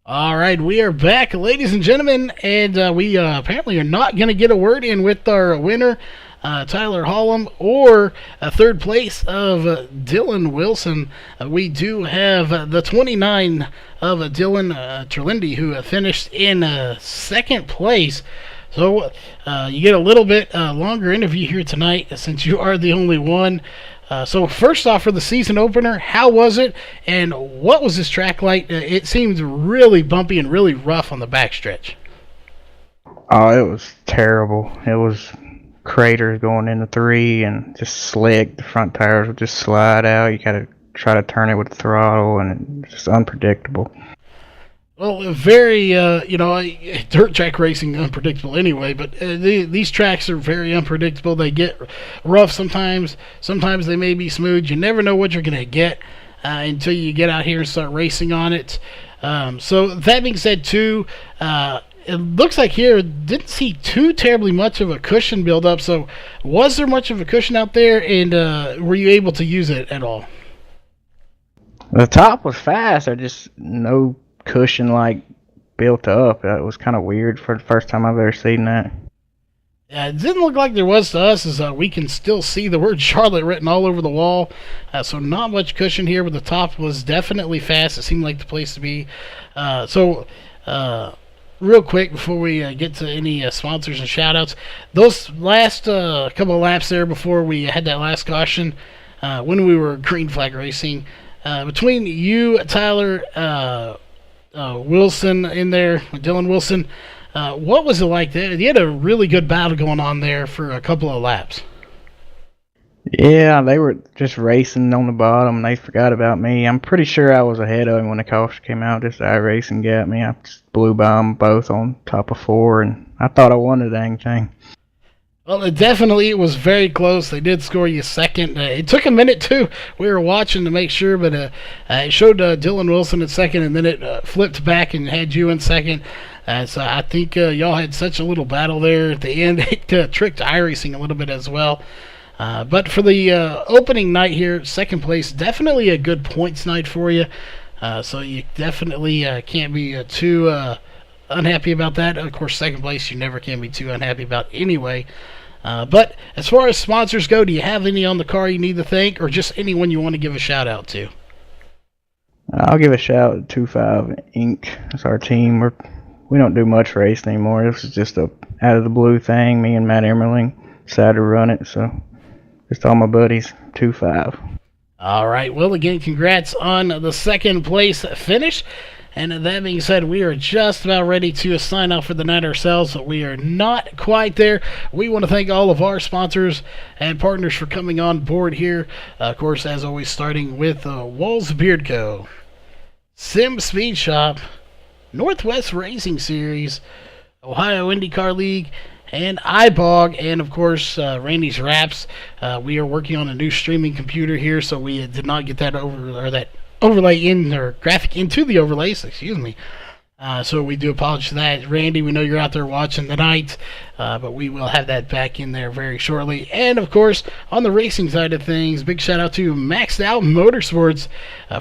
All right, we are back, ladies and gentlemen, and we apparently are not going to get a word in with our winner, Tyler Hollum, or third place of Dylan Wilson. We do have the 29 of Dylan Terlindi, who finished in second place So you get a little bit longer interview here tonight since you are the only one. So first off, for the season opener, how was it, and what was this track like? It seemed really bumpy and really rough on the backstretch. Oh, it was terrible. It was craters going into 3 and just slick. The front tires would just slide out. You got to try to turn it with the throttle, and it's just unpredictable. Well, very, dirt track racing unpredictable anyway, but these tracks are very unpredictable. They get rough sometimes. Sometimes they may be smooth. You never know what you're going to get until you get out here and start racing on it. So that being said, too, it looks like here didn't see too terribly much of a cushion build-up. So was there much of a cushion out there, and were you able to use it at all? The top was fast. There just no cushion like built up. It was kind of weird for the first time I've ever seen that. Yeah, it didn't look like there was to us, as we can still see the word Charlotte written all over the wall. So not much cushion here, but the top was definitely fast. It seemed like the place to be. Real quick before we get to any sponsors and shout-outs, those last couple of laps there before we had that last caution, when we were green flag racing, between you, Tyler, Wilson in there, Dylan Wilson, what was it like there? You had a really good battle going on there for a couple of laps. Yeah, they were just racing on the bottom. They forgot about me. I'm pretty sure I was ahead of them when the caution came out. Just iRacing got me. I just blew by them both on top of 4, and I thought I won the dang thing. Well, it was very close. They did score you second. It took a minute, too. We were watching to make sure, but it showed Dylan Wilson at second, and then it flipped back and had you in second. So I think y'all had such a little battle there at the end. It tricked iRacing a little bit as well. But for the opening night here, second place, definitely a good points night for you. So you definitely can't be too unhappy about that. Of course, second place you never can be too unhappy about anyway. But as far as sponsors go, do you have any on the car you need to thank, or just anyone you want to give a shout out to? I'll give a shout out to 25 Inc. That's our team. We don't do much racing anymore. This is just a out of the blue thing. Me and Matt Emmerling decided to run it, so just all my buddies. 25. All right. Well, again, congrats on the second place finish. And that being said, we are just about ready to sign off for the night ourselves, but we are not quite there. We want to thank all of our sponsors and partners for coming on board here. Of course, as always, starting with Walls Beard Co., Sim Speed Shop, Northwest Racing Series, Ohio IndyCar League, and iBog, and of course Randy's Wraps. We are working on a new streaming computer here, so we did not get that overlay in, or graphic into the overlays, excuse me. So we do apologize for that. Randy, we know you're out there watching tonight, but we will have that back in there very shortly. And of course, on the racing side of things, big shout out to Maxed Out Motorsports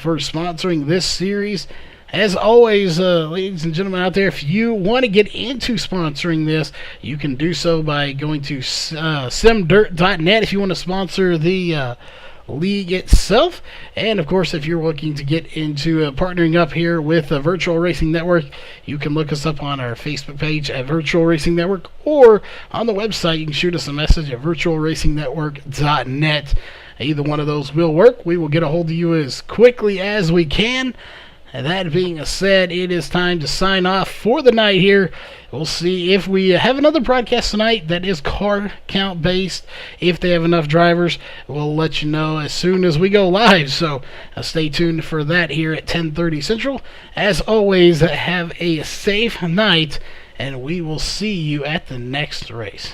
for sponsoring this series. As always, ladies and gentlemen out there, if you want to get into sponsoring this, you can do so by going to simdirt.net if you want to sponsor the league itself. And of course, if you're looking to get into partnering up here with Virtual Racing Network, you can look us up on our Facebook page at Virtual Racing Network, or on the website you can shoot us a message at virtualracingnetwork.net. Either one of those will work. We will get a hold of you as quickly as we can. And that being said, it is time to sign off for the night here. We'll see if we have another broadcast tonight that is car count based. If they have enough drivers, we'll let you know as soon as we go live. So stay tuned for that here at 10:30 Central. As always, have a safe night, and we will see you at the next race.